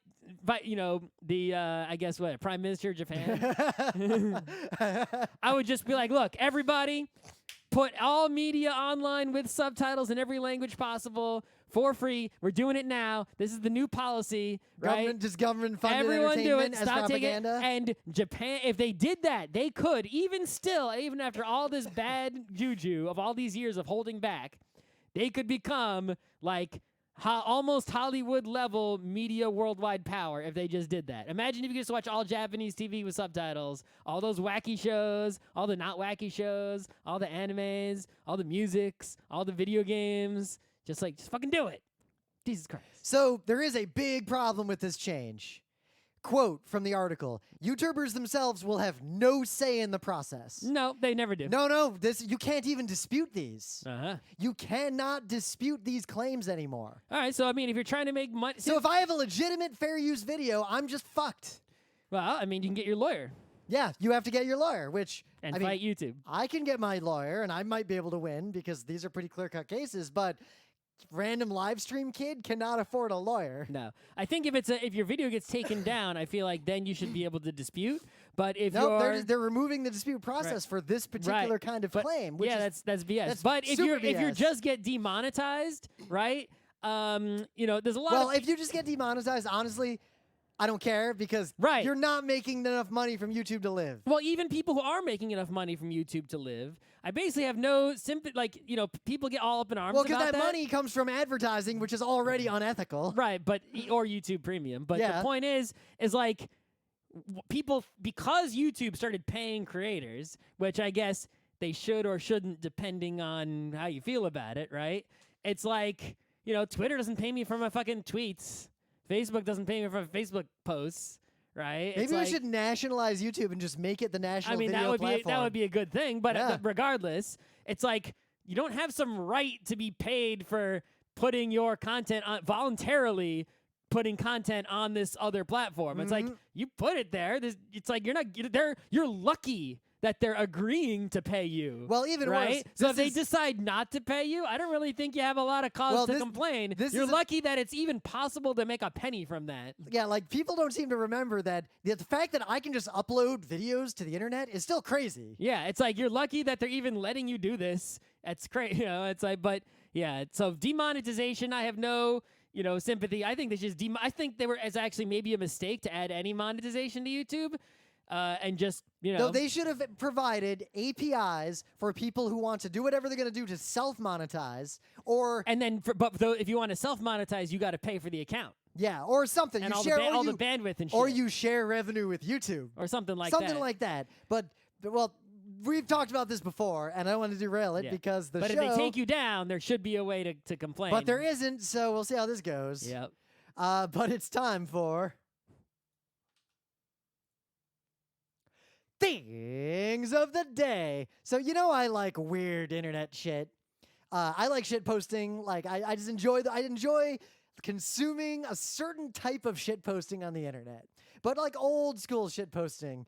Speaker 2: you know, the, I guess what, Prime Minister of Japan, I would just be like, look, everybody, put all media online with subtitles in every language possible for free. We're doing it now. This is the new policy, right?
Speaker 1: Government funded
Speaker 2: Everyone do
Speaker 1: entertainment
Speaker 2: it.
Speaker 1: as
Speaker 2: Stop taking it.
Speaker 1: propaganda.
Speaker 2: And Japan, if they did that, they could, even after all this bad juju of all these years of holding back, they could become like almost Hollywood level media worldwide power if they just did that. Imagine if you could just watch all Japanese TV with subtitles, all those wacky shows, all the not wacky shows, all the animes, all the musics, all the video games. Just fucking do it. Jesus Christ.
Speaker 1: So there is a big problem with this change. Quote from the article: YouTubers themselves will have no say in the process.
Speaker 2: No, they never do.
Speaker 1: No, you can't even dispute these.
Speaker 2: Uh-huh.
Speaker 1: You cannot dispute these claims anymore.
Speaker 2: All right, so I mean, if you're trying to make money...
Speaker 1: So if I have a legitimate fair use video, I'm just fucked.
Speaker 2: Well, I mean, you can get your lawyer.
Speaker 1: Yeah, you have to get your lawyer, which...
Speaker 2: And
Speaker 1: I
Speaker 2: fight
Speaker 1: mean,
Speaker 2: YouTube.
Speaker 1: I can get my lawyer, and I might be able to win because these are pretty clear-cut cases, but... random live stream kid cannot afford a lawyer.
Speaker 2: No, I think if your video gets taken down, I feel like then you should be able to dispute. But if
Speaker 1: they're removing the dispute process for this particular kind of claim. Which
Speaker 2: is, that's BS.
Speaker 1: That's
Speaker 2: but if you
Speaker 1: BS.
Speaker 2: just get demonetized, right? You know, there's a lot.
Speaker 1: Well, if you just get demonetized, honestly, I don't care because you're not making enough money from YouTube to live.
Speaker 2: Well, even people who are making enough money from YouTube to live, I basically have no sympathy. Like, you know, people get all up in arms about that.
Speaker 1: Well, because that money comes from advertising, which is already unethical.
Speaker 2: Right, or YouTube Premium. But the point is like people, because YouTube started paying creators, which I guess they should or shouldn't depending on how you feel about it, right? It's like, you know, Twitter doesn't pay me for my fucking tweets. Facebook doesn't pay me for Facebook posts, right?
Speaker 1: Maybe we should nationalize YouTube and just make it the national video platform.
Speaker 2: That would be a good thing. But regardless, it's like you don't have some right to be paid for putting your content on voluntarily. Putting content on this other platform. It's like you put it there. It's like you're lucky that they're agreeing to pay you.
Speaker 1: Well, even
Speaker 2: right?
Speaker 1: worse.
Speaker 2: So if they decide not to pay you, I don't really think you have a lot of cause to complain. You're lucky that it's even possible to make a penny from that.
Speaker 1: Yeah, like people don't seem to remember that the fact that I can just upload videos to the internet is still crazy.
Speaker 2: Yeah, it's like you're lucky that they're even letting you do this. It's crazy, you know. It's like, but yeah. So demonetization, I have no, you know, sympathy. I think I think it's actually maybe a mistake to add any monetization to YouTube. And just, you know.
Speaker 1: No, they should have provided APIs for people who want to do whatever they're going to do to self-monetize, or...
Speaker 2: And then, if you want to self-monetize, you got to pay for the account.
Speaker 1: Yeah, or something.
Speaker 2: And
Speaker 1: you
Speaker 2: all
Speaker 1: share
Speaker 2: all the bandwidth and shit.
Speaker 1: Or you share revenue with YouTube.
Speaker 2: Or something like that.
Speaker 1: Something like that. But, well, we've talked about this before, and I don't want to derail it because the show...
Speaker 2: But if they take you down, there should be a way to complain.
Speaker 1: But there isn't, so we'll see how this goes.
Speaker 2: Yep.
Speaker 1: But it's time for... Things of the day. So, you know, I like weird internet shit. I like shit posting. Like, I just enjoy I enjoy consuming a certain type of shit posting on the internet, but like old school shit posting.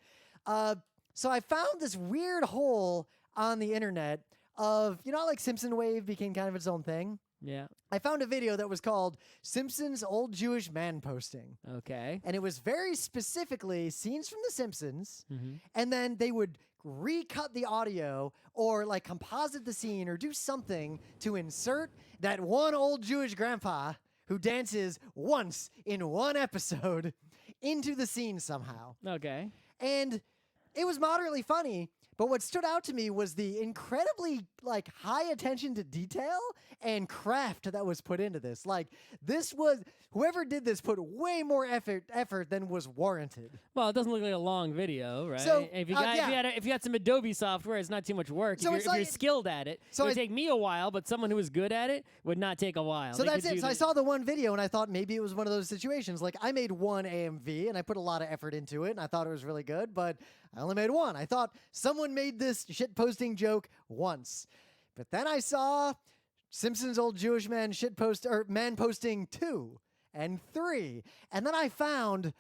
Speaker 1: So I found this weird hole on the internet of, you know, like Simpson Wave became kind of its own thing.
Speaker 2: Yeah.
Speaker 1: I found a video that was called Simpsons Old Jewish Man Posting.
Speaker 2: Okay.
Speaker 1: And it was very specifically scenes from The Simpsons,
Speaker 2: Mm-hmm.
Speaker 1: and then they would recut the audio or like composite the scene or do something to insert that one old Jewish grandpa who dances once in one episode into the scene somehow.
Speaker 2: Okay.
Speaker 1: And it was moderately funny, but what stood out to me was the incredibly like high attention to detail and craft that was put into this. Like this was whoever did this put way more effort than was warranted.
Speaker 2: Well, it doesn't look like a long video, right?
Speaker 1: So,
Speaker 2: if you got if you got some Adobe software, it's not too much work.
Speaker 1: So
Speaker 2: if you're skilled at it,
Speaker 1: so
Speaker 2: it would take me a while, but someone who was good at it would not take a while.
Speaker 1: So
Speaker 2: They
Speaker 1: that's
Speaker 2: could
Speaker 1: it.
Speaker 2: do
Speaker 1: So I saw the one video and I thought maybe it was one of those situations. Like I made one AMV and I put a lot of effort into it and I thought it was really good, but I only made one. I thought someone made this shit posting joke once. But then I saw Simpsons Old Jewish Man Man Posting 2 and 3. And then I found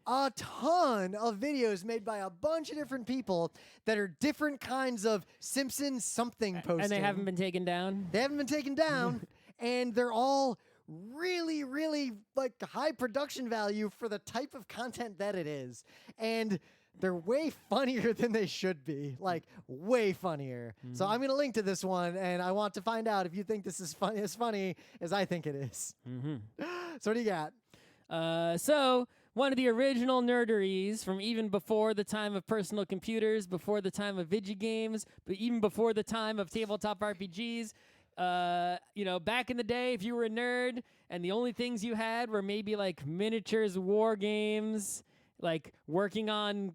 Speaker 1: a ton of videos made by a bunch of different people that are different kinds of Simpsons something posting.
Speaker 2: And they haven't been taken down?
Speaker 1: They haven't been taken down, and they're all really, really like high production value for the type of content that it is. And they're way funnier than they should be, like way funnier. So I'm going to link to this one, and I want to find out if you think this is as funny as I think it is. So what do you got?
Speaker 2: So one of the original nerderies from even before the time of personal computers, before the time of video games, but even before the time of tabletop RPGs. You know, back in the day, if you were a nerd and the only things you had were maybe like miniatures, war games, like working on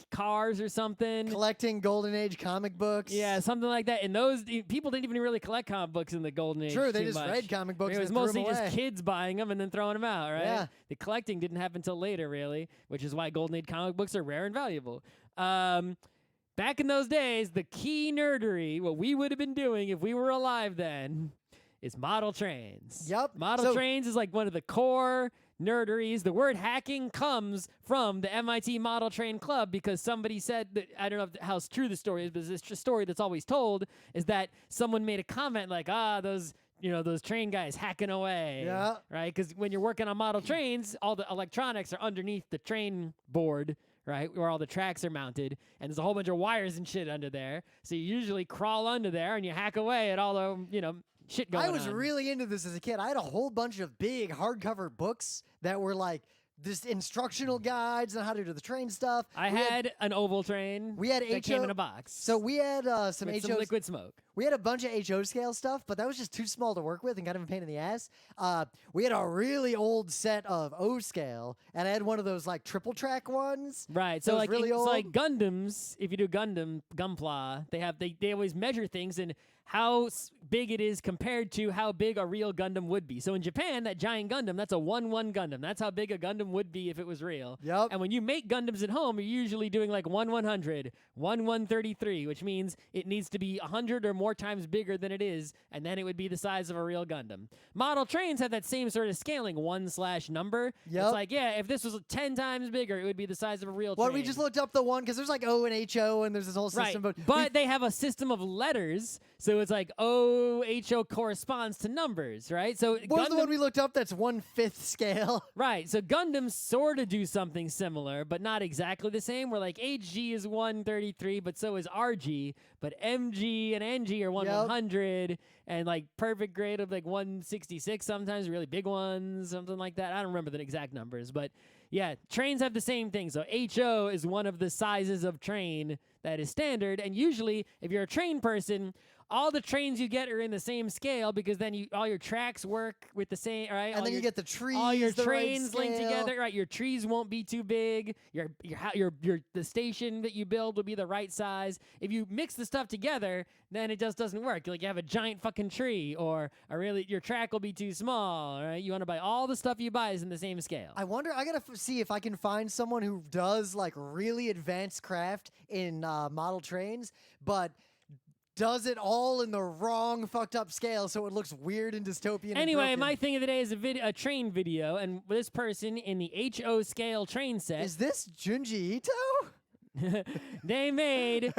Speaker 2: cars or something.
Speaker 1: Collecting Golden Age comic books.
Speaker 2: Yeah, something like that. And those people didn't even really collect comic books in the Golden Age.
Speaker 1: True, they
Speaker 2: too
Speaker 1: just
Speaker 2: much.
Speaker 1: read comic books.
Speaker 2: It was
Speaker 1: and threw 'em
Speaker 2: mostly just
Speaker 1: away.
Speaker 2: kids buying them and then throwing them out, right?
Speaker 1: Yeah.
Speaker 2: The collecting didn't happen until later, really, which is why Golden Age comic books are rare and valuable. Back in those days, the key nerdery, what we would have been doing if we were alive then, is model trains.
Speaker 1: Yep.
Speaker 2: Model trains is like one of the core nerderies. The word hacking comes from the MIT Model Train Club because somebody said that, I don't know how true the story is, but this story that's always told is that someone made a comment like, those train guys hacking away.
Speaker 1: Yeah.
Speaker 2: Right? Because when you're working on model trains, all the electronics are underneath the train board, right, where all the tracks are mounted, and there's a whole bunch of wires and shit under there. So you usually crawl under there and you hack away at all the, shit going on.
Speaker 1: I was really into this as a kid. I had a whole bunch of big hardcover books that were like this instructional guides on how to do the train stuff.
Speaker 2: I had an oval train.
Speaker 1: We had
Speaker 2: that came in a box.
Speaker 1: So we had some
Speaker 2: with
Speaker 1: HO
Speaker 2: some liquid smoke.
Speaker 1: We had a bunch of HO scale stuff, but that was just too small to work with and kind of a pain in the ass. We had a really old set of O scale, and I had one of those like triple track ones.
Speaker 2: Right. So like
Speaker 1: really
Speaker 2: it's
Speaker 1: old.
Speaker 2: like Gundams. If you do Gunpla, they always measure things and how big it is compared to how big a real Gundam would be. So in Japan, that giant Gundam, that's a 1-1 Gundam. That's how big a Gundam would be if it was real.
Speaker 1: Yep.
Speaker 2: And when you make Gundams at home, you're usually doing like 1/100, 1/133, which means it needs to be 100 or more times bigger than it is, and then it would be the size of a real Gundam. Model trains have that same sort of scaling, 1/number.
Speaker 1: Yep.
Speaker 2: It's like, yeah, if this was 10 times bigger, it would be the size of a real train.
Speaker 1: Well, we just looked up the one because there's like O and HO, and there's this whole
Speaker 2: Right,
Speaker 1: system.
Speaker 2: but they have a system of letters, so it's like OHO corresponds to numbers, right? So
Speaker 1: what was the one we looked up that's 1/5 scale?
Speaker 2: right, so Gundams sort of do something similar, but not exactly the same. Where like HG is 133, but so is RG, but MG and NG are 1/100, and like perfect grade of like 166 sometimes, really big ones, something like that. I don't remember the exact numbers, but yeah, trains have the same thing. So HO is one of the sizes of train that is standard, and usually if you're a train person, all the trains you get are in the same scale because then all your tracks work with the same, right?
Speaker 1: And then you get the trees.
Speaker 2: All your
Speaker 1: the right
Speaker 2: trains linked
Speaker 1: scale.
Speaker 2: together, right? Your trees won't be too big. The station that you build will be the right size. If you mix the stuff together, then it just doesn't work. Like you have a giant fucking tree, or your track will be too small. Right? You want to buy all the stuff you buy is in the same scale.
Speaker 1: I wonder. I gotta see if I can find someone who does like really advanced craft in model trains, but does it all in the wrong fucked up scale so it looks weird and dystopian.
Speaker 2: Anyway,
Speaker 1: and broken.
Speaker 2: my thing of the day is a train video, and this person in the HO scale train set.
Speaker 1: Is this Junji Ito?
Speaker 2: They made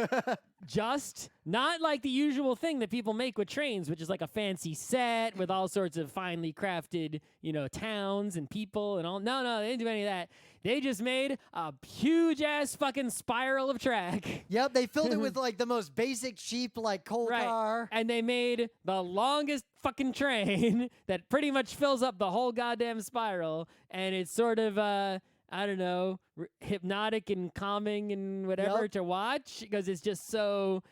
Speaker 2: just not like the usual thing that people make with trains, which is like a fancy set with all sorts of finely crafted, towns and people and all. No, they didn't do any of that. They just made a huge ass fucking spiral of track.
Speaker 1: Yep, they filled it with like the most basic, cheap, like coal car.
Speaker 2: And they made the longest fucking train that pretty much fills up the whole goddamn spiral. And it's sort of, I don't know, hypnotic and calming and whatever to watch because it's just so,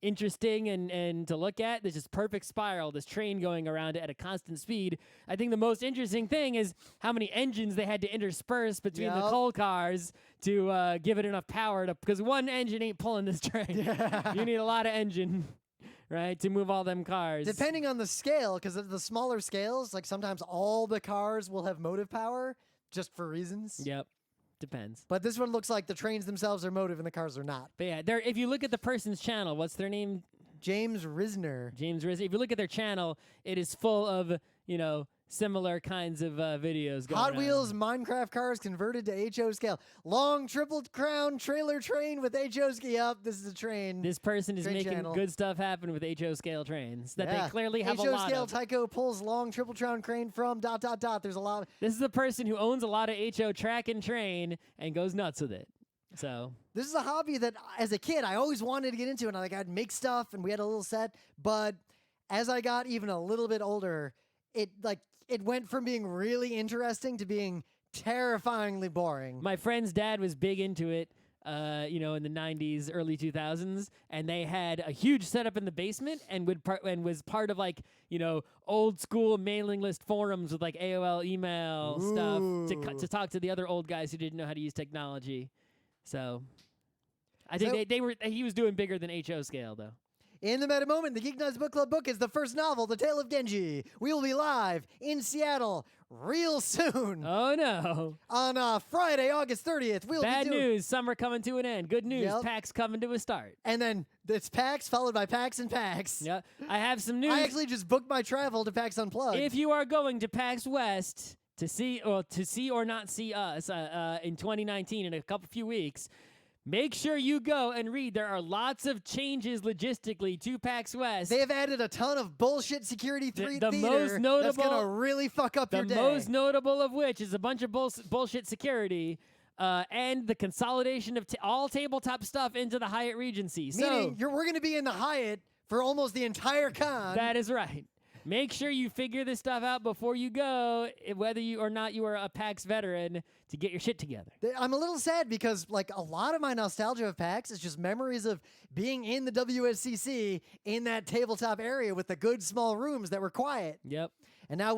Speaker 2: interesting and to look at. There's this perfect spiral, this train going around it at a constant speed. I think the most interesting thing is how many engines they had to intersperse between the coal cars to give it enough power because one engine ain't pulling this train.
Speaker 1: Yeah.
Speaker 2: You need a lot of engine, right, to move all them cars.
Speaker 1: Depending on the scale, because of the smaller scales, like sometimes all the cars will have motive power just for reasons.
Speaker 2: Yep. Depends.
Speaker 1: But this one looks like the trains themselves are motive and the cars are not.
Speaker 2: But yeah, if you look at the person's channel, what's their name?
Speaker 1: James Risner.
Speaker 2: James Risner. If you look at their channel, it is full of, similar kinds of videos going
Speaker 1: Hot
Speaker 2: on.
Speaker 1: Wheels Minecraft cars converted to HO scale. Long triple crown trailer train with HO scale. Yep, this is a train.
Speaker 2: This person is making
Speaker 1: channel.
Speaker 2: good stuff happen with HO scale trains that they clearly have a
Speaker 1: HO
Speaker 2: lot
Speaker 1: scale
Speaker 2: of.
Speaker 1: Tyco pulls long triple crown crane from ... There's a lot.
Speaker 2: This is the person who owns a lot of HO track and train and goes nuts with it. So
Speaker 1: This is a hobby that as a kid I always wanted to get into, and I'd make stuff and we had a little set. But as I got even a little bit older, it went from being really interesting to being terrifyingly boring.
Speaker 2: my friend's dad was big into it, in the 90s, early 2000s, and they had a huge setup in the basement and was part of like, old school mailing list forums with like AOL email stuff to talk to the other old guys who didn't know how to use technology. So I think he was doing bigger than HO scale though.
Speaker 1: In the meta moment, the GeekNights Book Club book is the first novel, The Tale of Genji. We will be live in Seattle real soon.
Speaker 2: Oh no!
Speaker 1: On Friday, August 30th.
Speaker 2: Bad news, summer coming to an end. Good news,
Speaker 1: Yep.
Speaker 2: PAX coming to a start.
Speaker 1: And then it's PAX followed by PAX and PAX.
Speaker 2: Yeah, I have some news.
Speaker 1: I actually just booked my travel to PAX Unplugged.
Speaker 2: If you are going to PAX West to see or not see us in 2019 in a few weeks, make sure you go and read. There are lots of changes logistically to PAX West.
Speaker 1: They have added a ton of bullshit security
Speaker 2: The
Speaker 1: theater
Speaker 2: most notable-
Speaker 1: that's going to really fuck up your
Speaker 2: the
Speaker 1: day.
Speaker 2: most notable of which is a bunch of bullshit security and the consolidation of all tabletop stuff into the Hyatt Regency.
Speaker 1: Meaning, we're going to be in the Hyatt for almost the entire con.
Speaker 2: That is right. Make sure you figure this stuff out before you go, whether you or not you are a PAX veteran, to get your shit together.
Speaker 1: I'm a little sad because, like, a lot of my nostalgia of PAX is just memories of being in the WSCC in that tabletop area with the good small rooms that were quiet.
Speaker 2: Yep.
Speaker 1: And now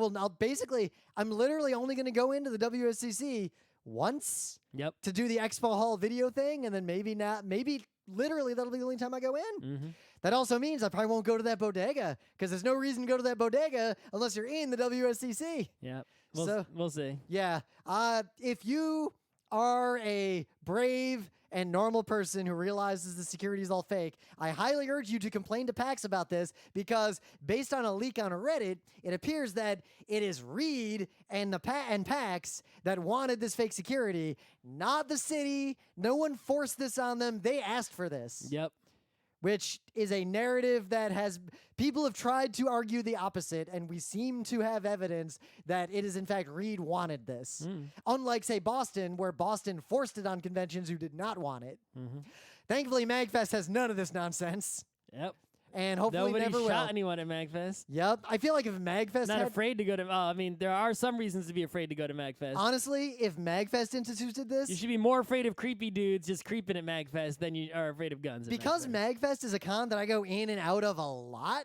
Speaker 1: I'm literally only going to go into the WSCC once
Speaker 2: Yep.
Speaker 1: to do the Expo Hall video thing, and then maybe literally that'll be the only time I go in.
Speaker 2: Mm-hmm.
Speaker 1: That also means I probably won't go to that bodega because there's no reason to go to that bodega unless you're in the WSCC.
Speaker 2: Yep.
Speaker 1: So-
Speaker 2: We'll see.
Speaker 1: Yeah. If you are a brave and normal person who realizes the security is all fake, I highly urge you to complain to PAX about this because based on a leak on a Reddit, it appears that it is Reed and PAX that wanted this fake security, not the city. No one forced this on them. They asked for this.
Speaker 2: Yep.
Speaker 1: Which is a narrative that people have tried to argue the opposite, and we seem to have evidence that it is in fact Reed wanted this. Unlike, say, Boston, where Boston forced it on conventions who did not want it.
Speaker 2: Mm-hmm.
Speaker 1: Thankfully, MagFest has none of this nonsense,
Speaker 2: Yep.
Speaker 1: and hopefully
Speaker 2: Nobody
Speaker 1: never
Speaker 2: shot
Speaker 1: will.
Speaker 2: anyone at MagFest.
Speaker 1: Yep. I feel like if MagFest
Speaker 2: Not
Speaker 1: had...
Speaker 2: afraid to go to. I mean, there are some reasons to be afraid to go to MagFest.
Speaker 1: Honestly, if MagFest instituted this...
Speaker 2: You should be more afraid of creepy dudes just creeping at MagFest than you are afraid of guns. At
Speaker 1: Because
Speaker 2: MagFest.
Speaker 1: MagFest is a con that I go in and out of a lot,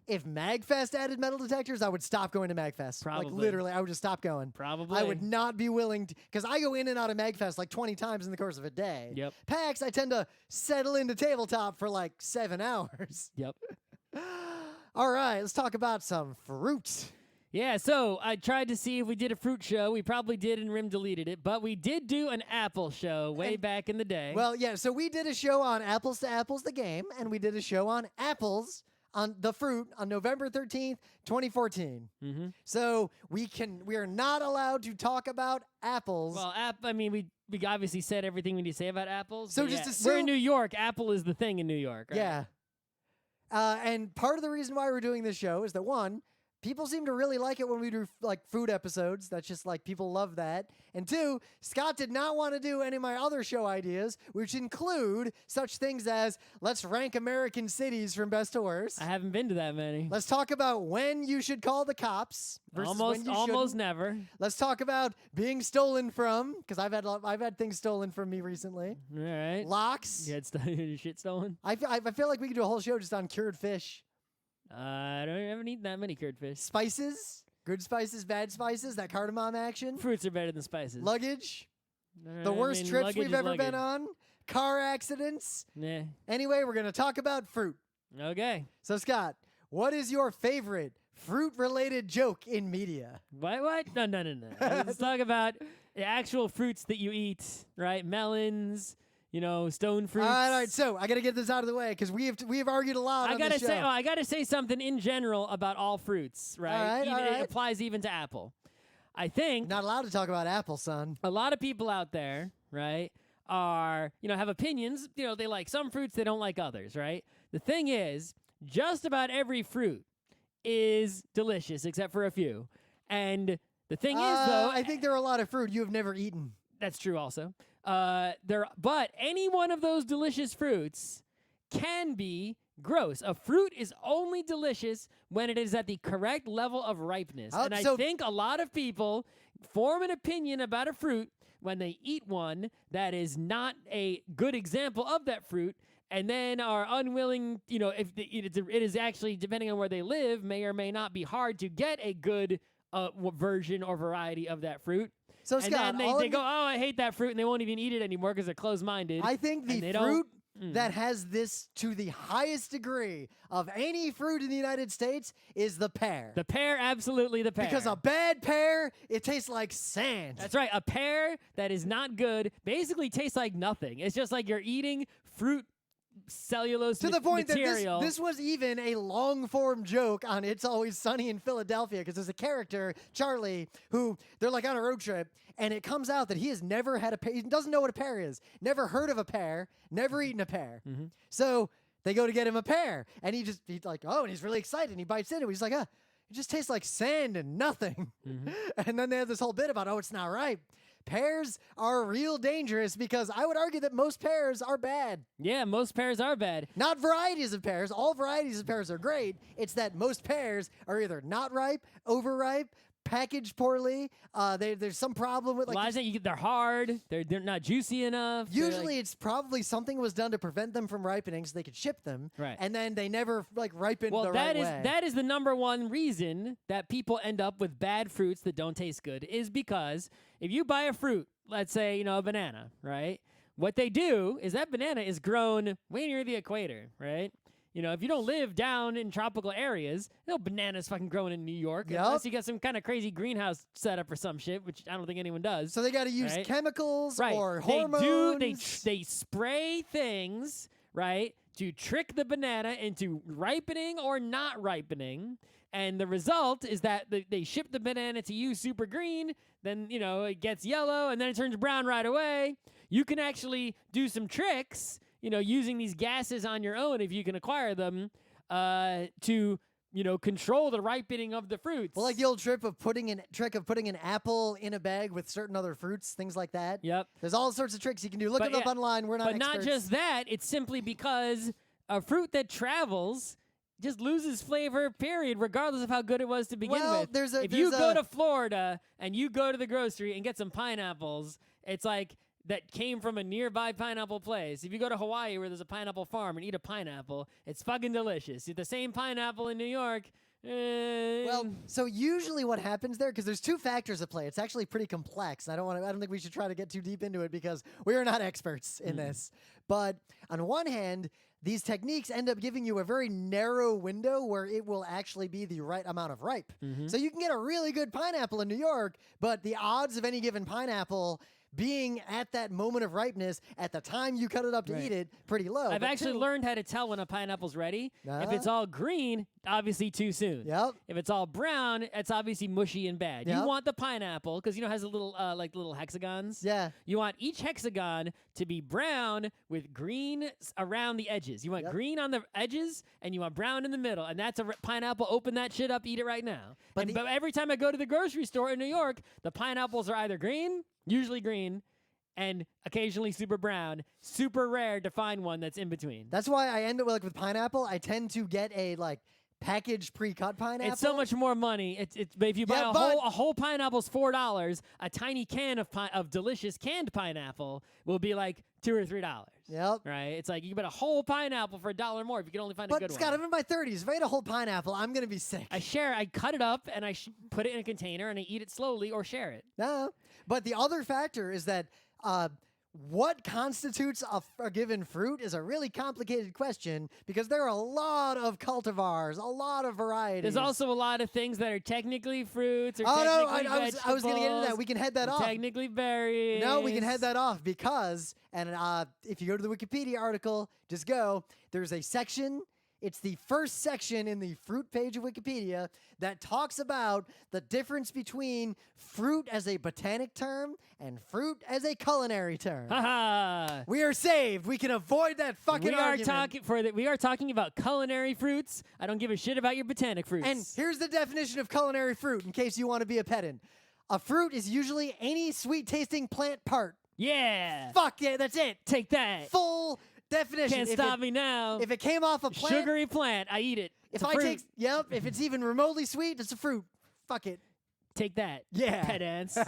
Speaker 1: if MagFest added metal detectors, I would stop going to MagFest.
Speaker 2: Probably.
Speaker 1: Like, literally, I would just stop going.
Speaker 2: Probably.
Speaker 1: I would not be willing to, because I go in and out of MagFest like 20 times in the course of a day.
Speaker 2: Yep.
Speaker 1: PAX, I tend to settle into tabletop for like 7 hours.
Speaker 2: Yep.
Speaker 1: All right, let's talk about some fruit.
Speaker 2: Yeah, so I tried to see if we did a fruit show. We probably did, and Rim deleted it. But we did do an apple show way back in the day.
Speaker 1: Well, yeah, so we did a show on Apples to Apples, the game, and we did a show on apples on the fruit on November 13th, 2014. So we are not allowed to talk about apples.
Speaker 2: Well, we we obviously said everything we need to say about apples.
Speaker 1: So
Speaker 2: but
Speaker 1: just
Speaker 2: yeah,
Speaker 1: assume
Speaker 2: we're in New York. Apple is the thing in New York. Right?
Speaker 1: Yeah. And part of the reason why we're doing this show is that, one, people seem to really like it when we do like food episodes. That's just like people love that. And two, Scott did not want to do any of my other show ideas, which include such things as let's rank American cities from best to worst.
Speaker 2: I haven't been to that many.
Speaker 1: Let's talk about when you should call the cops versus when you
Speaker 2: almost
Speaker 1: shouldn't.
Speaker 2: never.
Speaker 1: Let's talk about being stolen from, because I've had things stolen from me recently.
Speaker 2: All right.
Speaker 1: Locks.
Speaker 2: You had your shit stolen?
Speaker 1: I feel like we could do a whole show just on cured fish.
Speaker 2: I haven't eaten that many cured fish.
Speaker 1: Spices, good spices, bad spices, that cardamom action.
Speaker 2: Fruits are better than spices.
Speaker 1: Luggage,
Speaker 2: I
Speaker 1: the worst
Speaker 2: mean,
Speaker 1: trips
Speaker 2: luggage
Speaker 1: we've
Speaker 2: is
Speaker 1: ever
Speaker 2: luggage.
Speaker 1: been on. Car accidents.
Speaker 2: Nah.
Speaker 1: Anyway, we're going to talk about fruit.
Speaker 2: Okay.
Speaker 1: So, Scott, what is your favorite fruit-related joke in media?
Speaker 2: What? No. Let's talk about the actual fruits that you eat, right? Melons, stone fruits.
Speaker 1: All right. So I got to get this out of the way because we have argued a lot.
Speaker 2: I
Speaker 1: on
Speaker 2: gotta
Speaker 1: this show.
Speaker 2: say, I gotta say something in general about all fruits, right?
Speaker 1: All right.
Speaker 2: It applies even to apple. I think
Speaker 1: Not allowed to talk about apple, son.
Speaker 2: a lot of people out there, right, are have opinions. They like some fruits, they don't like others, right? The thing is, just about every fruit is delicious except for a few. And the thing is, though,
Speaker 1: I think there are a lot of fruit you have never eaten.
Speaker 2: that's true also. But any one of those delicious fruits can be gross. A fruit is only delicious when it is at the correct level of ripeness. And I think a lot of people form an opinion about a fruit when they eat one that is not a good example of that fruit, and then are unwilling, if it is actually, depending on where they live, may or may not be hard to get a good version or variety of that fruit.
Speaker 1: So,
Speaker 2: And
Speaker 1: Scott,
Speaker 2: then they go, oh, I hate that fruit, and they won't even eat it anymore because they're closed-minded.
Speaker 1: I think the
Speaker 2: and they
Speaker 1: fruit
Speaker 2: don't-
Speaker 1: that has this to the highest degree of any fruit in the United States is the pear.
Speaker 2: The pear, absolutely the pear.
Speaker 1: Because a bad pear, it tastes like sand.
Speaker 2: That's right. A pear that is not good basically tastes like nothing. It's just like you're eating fruit cellulose
Speaker 1: to the point
Speaker 2: material.
Speaker 1: that this was even a long-form joke on It's Always Sunny in Philadelphia, because there's a character, Charlie, who they're like on a road trip, and it comes out that he has never had a pear. He doesn't know what a pear is, never heard of a pear, never eaten a pear. So they go to get him a pear, and he's like, oh, and he's really excited, and he bites into it. He's like, it just tastes like sand and nothing. And then they have this whole bit about, it's not ripe. Pears are real dangerous because I would argue that most pears are bad.
Speaker 2: Yeah, most pears are bad.
Speaker 1: Not varieties of pears. All varieties of pears are great. It's that most pears are either not ripe, overripe, packaged poorly. There's some problem with
Speaker 2: They're hard. They're not juicy enough.
Speaker 1: Usually, it's probably something was done to prevent them from ripening, so they could ship them.
Speaker 2: Right.
Speaker 1: And then they never ripened
Speaker 2: well,
Speaker 1: the right way.
Speaker 2: that is the number one reason that people end up with bad fruits that don't taste good, is because if you buy a fruit, let's say a banana, right? What they do is that banana is grown way near the equator, right? If you don't live down in tropical areas, no bananas fucking growing in New York unless you got some kind of crazy greenhouse setup or some shit, which I don't think anyone does.
Speaker 1: So they got to use
Speaker 2: right?
Speaker 1: chemicals
Speaker 2: Right.
Speaker 1: or hormones.
Speaker 2: They spray things, right, to trick the banana into ripening or not ripening. And the result is that they ship the banana to you super green, then, it gets yellow, and then it turns brown right away. You can actually do some tricks, using these gases on your own if you can acquire them, to control the ripening of the fruits.
Speaker 1: Well, like the old trick of putting an apple in a bag with certain other fruits, things like that.
Speaker 2: Yep.
Speaker 1: There's all sorts of tricks you can do. Look them up online. We're not
Speaker 2: But
Speaker 1: experts.
Speaker 2: not just that. It's simply because a fruit that travels just loses flavor, period, regardless of how good it was to begin
Speaker 1: Well,
Speaker 2: with.
Speaker 1: if
Speaker 2: you go to Florida and you go to the grocery and get some pineapples, it's like that came from a nearby pineapple place. If you go to Hawaii where there's a pineapple farm and eat a pineapple, it's fucking delicious. The same pineapple in New York.
Speaker 1: Well, so usually what happens there, because there's two factors at play. It's actually pretty complex. I don't think we should try to get too deep into it because we are not experts in this. But on one hand, these techniques end up giving you a very narrow window where it will actually be the right amount of ripe. So you can get a really good pineapple in New York, but the odds of any given pineapple being at that moment of ripeness at the time you cut it up to
Speaker 2: Right.
Speaker 1: eat it pretty low.
Speaker 2: I've
Speaker 1: But
Speaker 2: actually
Speaker 1: two,
Speaker 2: learned how to tell when a pineapple's ready. If
Speaker 1: Uh-huh.
Speaker 2: it's all green, obviously too soon.
Speaker 1: Yep.
Speaker 2: If it's all brown, it's obviously mushy and bad. You
Speaker 1: Yep.
Speaker 2: want the pineapple because it has a little like little hexagons.
Speaker 1: Yeah.
Speaker 2: You want each hexagon to be brown with green around the edges. You want
Speaker 1: Yep.
Speaker 2: green on the edges and you want brown in the middle. And that's a pineapple. Open that shit up, eat it right now.
Speaker 1: But
Speaker 2: But every time I go to the grocery store in New York, the pineapples are either green, usually green, and occasionally super brown. Super rare to find one that's in between.
Speaker 1: That's why I end up with pineapple. I tend to get a packaged pre-cut pineapple.
Speaker 2: It's so much more money. But if you buy
Speaker 1: Yeah,
Speaker 2: a whole pineapple's $4, a tiny can of delicious canned pineapple will be like $2 or $3.
Speaker 1: Yep.
Speaker 2: Right? It's like you can buy a whole pineapple for $1 more if you can only find a
Speaker 1: But
Speaker 2: good
Speaker 1: Scott,
Speaker 2: one.
Speaker 1: I'm in my 30s. If I eat a whole pineapple, I'm gonna be sick.
Speaker 2: I cut it up and I put it in a container and I eat it slowly or share it.
Speaker 1: No. But the other factor is that what constitutes a given fruit is a really complicated question because there are a lot of cultivars, a lot of varieties.
Speaker 2: There's also a lot of things that are technically fruits or
Speaker 1: Oh no,
Speaker 2: technically
Speaker 1: I was going to get into that.
Speaker 2: vegetables,
Speaker 1: We can head that
Speaker 2: or
Speaker 1: off.
Speaker 2: technically berries.
Speaker 1: No, we can head that off because, and if you go to the Wikipedia article, just go. There's a section. It's the first section in the fruit page of Wikipedia that talks about the difference between fruit as a botanic term and fruit as a culinary term.
Speaker 2: Haha.
Speaker 1: We are saved. We can avoid that fucking argument.
Speaker 2: We are talking about culinary fruits. I don't give a shit about your botanic fruits.
Speaker 1: And here's the definition of culinary fruit in case you want to be a pedant. A fruit is usually any sweet-tasting plant part.
Speaker 2: yeah,
Speaker 1: Fuck yeah, that's it.
Speaker 2: take that.
Speaker 1: Full definition.
Speaker 2: Can't
Speaker 1: If
Speaker 2: stop
Speaker 1: it,
Speaker 2: me now.
Speaker 1: If it came off a plant,
Speaker 2: Sugary plant, I eat it.
Speaker 1: if
Speaker 2: It's a
Speaker 1: I
Speaker 2: fruit.
Speaker 1: if it's even remotely sweet, it's a fruit. Fuck it.
Speaker 2: Take that.
Speaker 1: Yeah.
Speaker 2: Pedants.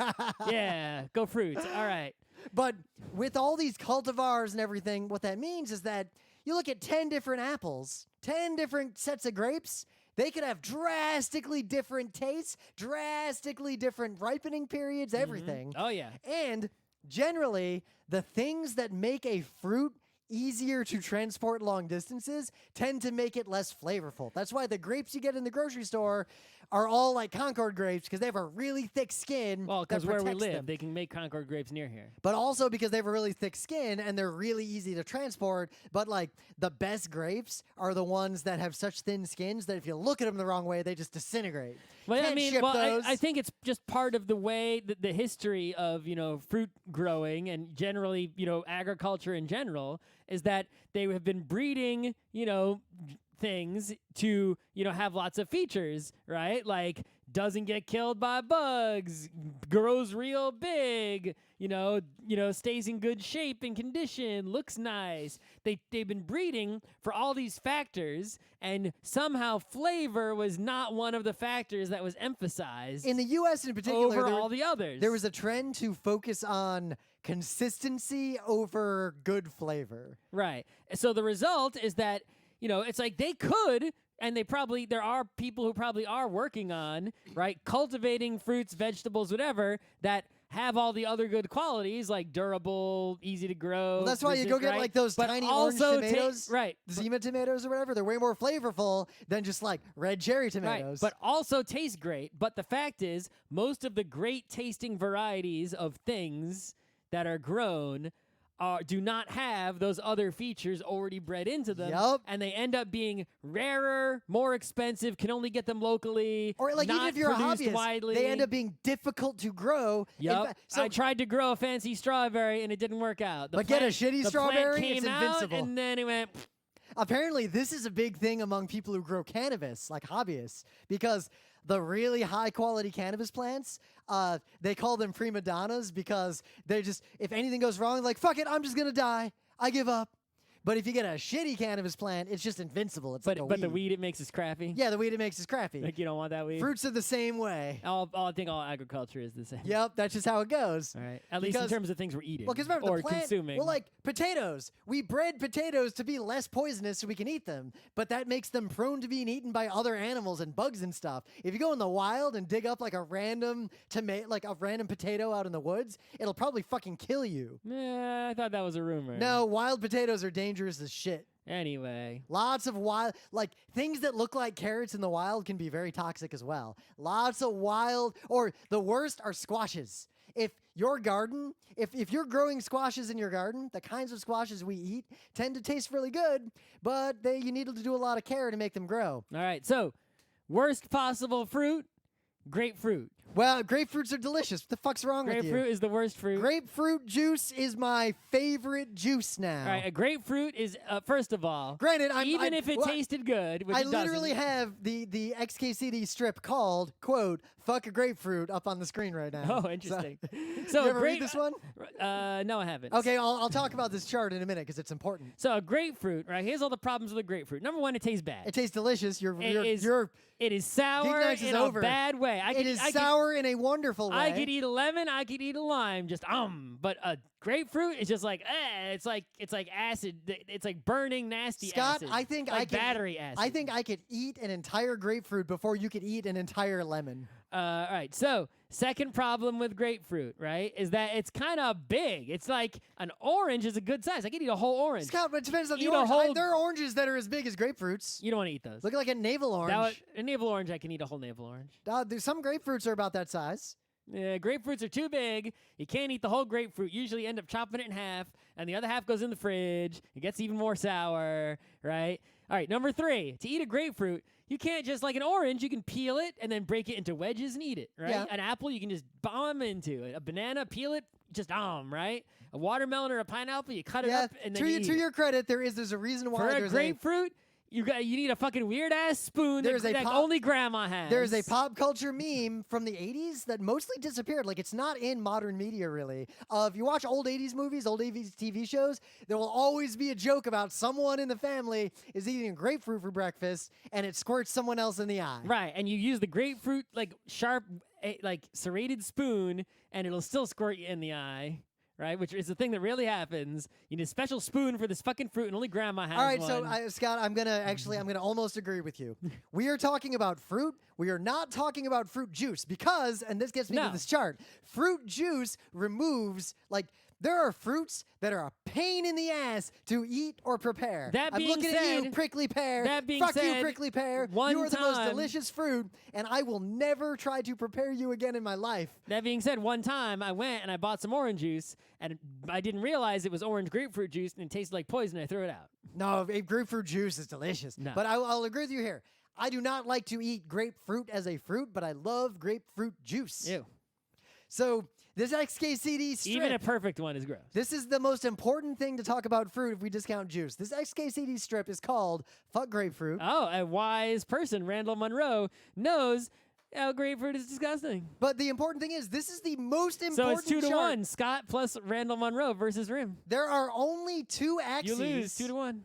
Speaker 2: Yeah, go fruits. All right.
Speaker 1: But with all these cultivars and everything, what that means is that you look at 10 different apples, 10 different sets of grapes, they could have drastically different tastes, drastically different ripening periods, everything.
Speaker 2: Oh yeah.
Speaker 1: And generally, the things that make a fruit easier to transport long distances tend to make it less flavorful. That's why the grapes you get in the grocery store are all like Concord grapes because they have a really thick skin.
Speaker 2: Well,
Speaker 1: that
Speaker 2: because where we
Speaker 1: protects
Speaker 2: live,
Speaker 1: them.
Speaker 2: they can make Concord grapes near here.
Speaker 1: But also because they have a really thick skin and they're really easy to transport. But like the best grapes are the ones that have such thin skins that if you look at them the wrong way, they just disintegrate.
Speaker 2: Well,
Speaker 1: Can't
Speaker 2: I mean,
Speaker 1: ship those.
Speaker 2: I think it's just part of the way the history of fruit growing and generally agriculture in general is that they have been breeding things to have lots of features, right? Like doesn't get killed by bugs, grows real big, stays in good shape and condition, looks nice. They've been breeding for all these factors, and somehow flavor was not one of the factors that was emphasized
Speaker 1: In the U.S. in particular,
Speaker 2: over
Speaker 1: there,
Speaker 2: all the others.
Speaker 1: there was a trend to focus on consistency over good flavor.
Speaker 2: Right. So the result is that, it's like they could, and there are people who probably are working on, right, cultivating fruits, vegetables, whatever, that have all the other good qualities, like durable, easy to grow.
Speaker 1: Well, that's why you go get
Speaker 2: right?
Speaker 1: like those
Speaker 2: But
Speaker 1: tiny
Speaker 2: also
Speaker 1: orange tomatoes,
Speaker 2: right.
Speaker 1: Zima tomatoes or whatever. They're way more flavorful than just like red cherry
Speaker 2: Right,
Speaker 1: tomatoes.
Speaker 2: but also taste great. But the fact is, most of the great tasting varieties of things that are grown do not have those other features already bred into them.
Speaker 1: Yup.
Speaker 2: And they end up being rarer, more expensive, can only get them locally,
Speaker 1: or like even
Speaker 2: not
Speaker 1: if you're a
Speaker 2: produced
Speaker 1: hobbyist,
Speaker 2: widely.
Speaker 1: they end up being difficult to grow. In
Speaker 2: Yep.
Speaker 1: fa- So
Speaker 2: I tried to grow a fancy strawberry and it didn't work out.
Speaker 1: But get a shitty
Speaker 2: the
Speaker 1: strawberry,
Speaker 2: plant
Speaker 1: it's
Speaker 2: came out
Speaker 1: invincible.
Speaker 2: and then it went.
Speaker 1: apparently this is a big thing among people who grow cannabis, like hobbyists, because the really high quality cannabis plants, they call them prima donnas because they just, if anything goes wrong, like, fuck it, I'm just gonna die. I give up. But if you get a shitty cannabis plant, it's just invincible. It's like a
Speaker 2: But the
Speaker 1: weed.
Speaker 2: weed it makes is crappy.
Speaker 1: Yeah, the weed it makes is crappy.
Speaker 2: Like you don't want that weed.
Speaker 1: Fruits are the same way.
Speaker 2: I think all agriculture is the same.
Speaker 1: Yep, that's just how it goes.
Speaker 2: All right. At least in
Speaker 1: Because-
Speaker 2: terms of things we're eating.
Speaker 1: Well, because remember,
Speaker 2: or
Speaker 1: the plant,
Speaker 2: consuming.
Speaker 1: well, like potatoes. We bred potatoes to be less poisonous so we can eat them, but that makes them prone to being eaten by other animals and bugs and stuff. If you go in the wild and dig up like a random potato out in the woods, it'll probably fucking kill you.
Speaker 2: I thought that was a rumor.
Speaker 1: No, wild potatoes are dangerous as shit.
Speaker 2: Anyway.
Speaker 1: Lots of wild, like things that look like carrots in the wild can be very toxic as well. Lots of wild, or the worst are squashes. if your garden, if you're growing squashes in your garden, the kinds of squashes we eat tend to taste really good, but you need to do a lot of care to make them grow.
Speaker 2: All right, so worst possible fruit, grapefruit.
Speaker 1: Well, grapefruits are delicious. What the fuck's wrong with you?
Speaker 2: Grapefruit is the worst fruit.
Speaker 1: Grapefruit juice is my favorite juice now.
Speaker 2: All right, a grapefruit is, first of all,
Speaker 1: granted,
Speaker 2: even if it tasted good, which
Speaker 1: I
Speaker 2: it doesn't.
Speaker 1: literally have the XKCD strip called, quote, "Fuck a grapefruit" up on the screen right now.
Speaker 2: Oh, interesting.
Speaker 1: So you ever read this one?
Speaker 2: No, I haven't.
Speaker 1: Okay, I'll talk about this chart in a minute because it's important.
Speaker 2: So a grapefruit, right? Here's all the problems with a grapefruit. Number one, it tastes bad.
Speaker 1: It tastes delicious.
Speaker 2: It is sour
Speaker 1: GeekNights
Speaker 2: in
Speaker 1: is
Speaker 2: a
Speaker 1: over.
Speaker 2: bad way.
Speaker 1: It is sour in a wonderful way.
Speaker 2: I could eat a lemon. I could eat a lime. Just But a grapefruit is just like it's like acid. It's like burning nasty
Speaker 1: Scott,
Speaker 2: acid.
Speaker 1: I think
Speaker 2: like battery acid.
Speaker 1: I think I could eat an entire grapefruit before you could eat an entire lemon.
Speaker 2: All right. So second problem with grapefruit, right, is that it's kind of big. It's like an orange is a good size. I could eat a whole orange.
Speaker 1: Scott, but it depends on the
Speaker 2: Eat a
Speaker 1: orange.
Speaker 2: whole-
Speaker 1: There are oranges that are as big as grapefruits.
Speaker 2: You don't want to eat those.
Speaker 1: Look like a navel orange.
Speaker 2: A navel orange, I can eat a whole navel orange.
Speaker 1: There's some grapefruits are about that size.
Speaker 2: Yeah, grapefruits are too big. You can't eat the whole grapefruit. Usually end up chopping it in half, and the other half goes in the fridge. It gets even more sour, right? All right, number 3. To eat a grapefruit, you can't just, like an orange, you can peel it and then break it into wedges and eat it, right?
Speaker 1: Yeah.
Speaker 2: An apple, you can just bomb into it. A banana, peel it, just right? A watermelon or a pineapple, you cut it up and then you eat
Speaker 1: to
Speaker 2: it.
Speaker 1: your credit, there's a reason why
Speaker 2: For a
Speaker 1: there's
Speaker 2: grapefruit, you need a fucking weird ass spoon that only grandma has.
Speaker 1: There's a pop culture meme from the 80s that mostly disappeared. Like, it's not in modern media, really. If you watch old 80s movies, old 80s TV shows, there will always be a joke about someone in the family is eating a grapefruit for breakfast, and it squirts someone else in the eye.
Speaker 2: Right, and you use the grapefruit, like, sharp, like, serrated spoon, and it'll still squirt you in the eye. Right, which is the thing that really happens. You need a special spoon for this fucking fruit, and only grandma has one.
Speaker 1: All right, so Scott, I'm gonna almost agree with you. We are talking about fruit. We are not talking about fruit juice because, and this gets me to this chart, fruit juice removes, like, there are fruits that are a pain in the ass to eat or prepare.
Speaker 2: That being
Speaker 1: I'm looking
Speaker 2: said,
Speaker 1: at you, prickly pear.
Speaker 2: that being
Speaker 1: Fuck
Speaker 2: said,
Speaker 1: you, prickly pear.
Speaker 2: one
Speaker 1: You are the most
Speaker 2: time-
Speaker 1: delicious fruit, and I will never try to prepare you again in my life.
Speaker 2: That being said, one time I went and I bought some orange juice, and I didn't realize it was orange grapefruit juice, and it tasted like poison, and I threw it out.
Speaker 1: No, grapefruit juice is delicious.
Speaker 2: No.
Speaker 1: But I'll agree with you here. I do not like to eat grapefruit as a fruit, but I love grapefruit juice.
Speaker 2: Ew.
Speaker 1: So this XKCD strip,
Speaker 2: Even a perfect one is gross.
Speaker 1: this is the most important thing to talk about fruit if we discount juice. This XKCD strip is called Fuck Grapefruit.
Speaker 2: Oh, a wise person, Randall Monroe, knows how grapefruit is disgusting.
Speaker 1: But the important thing is, this is the most important
Speaker 2: So it's 2 to
Speaker 1: chart.
Speaker 2: 1. Scott plus Randall Monroe versus Rim.
Speaker 1: There are only 2 axes.
Speaker 2: You lose 2 to 1.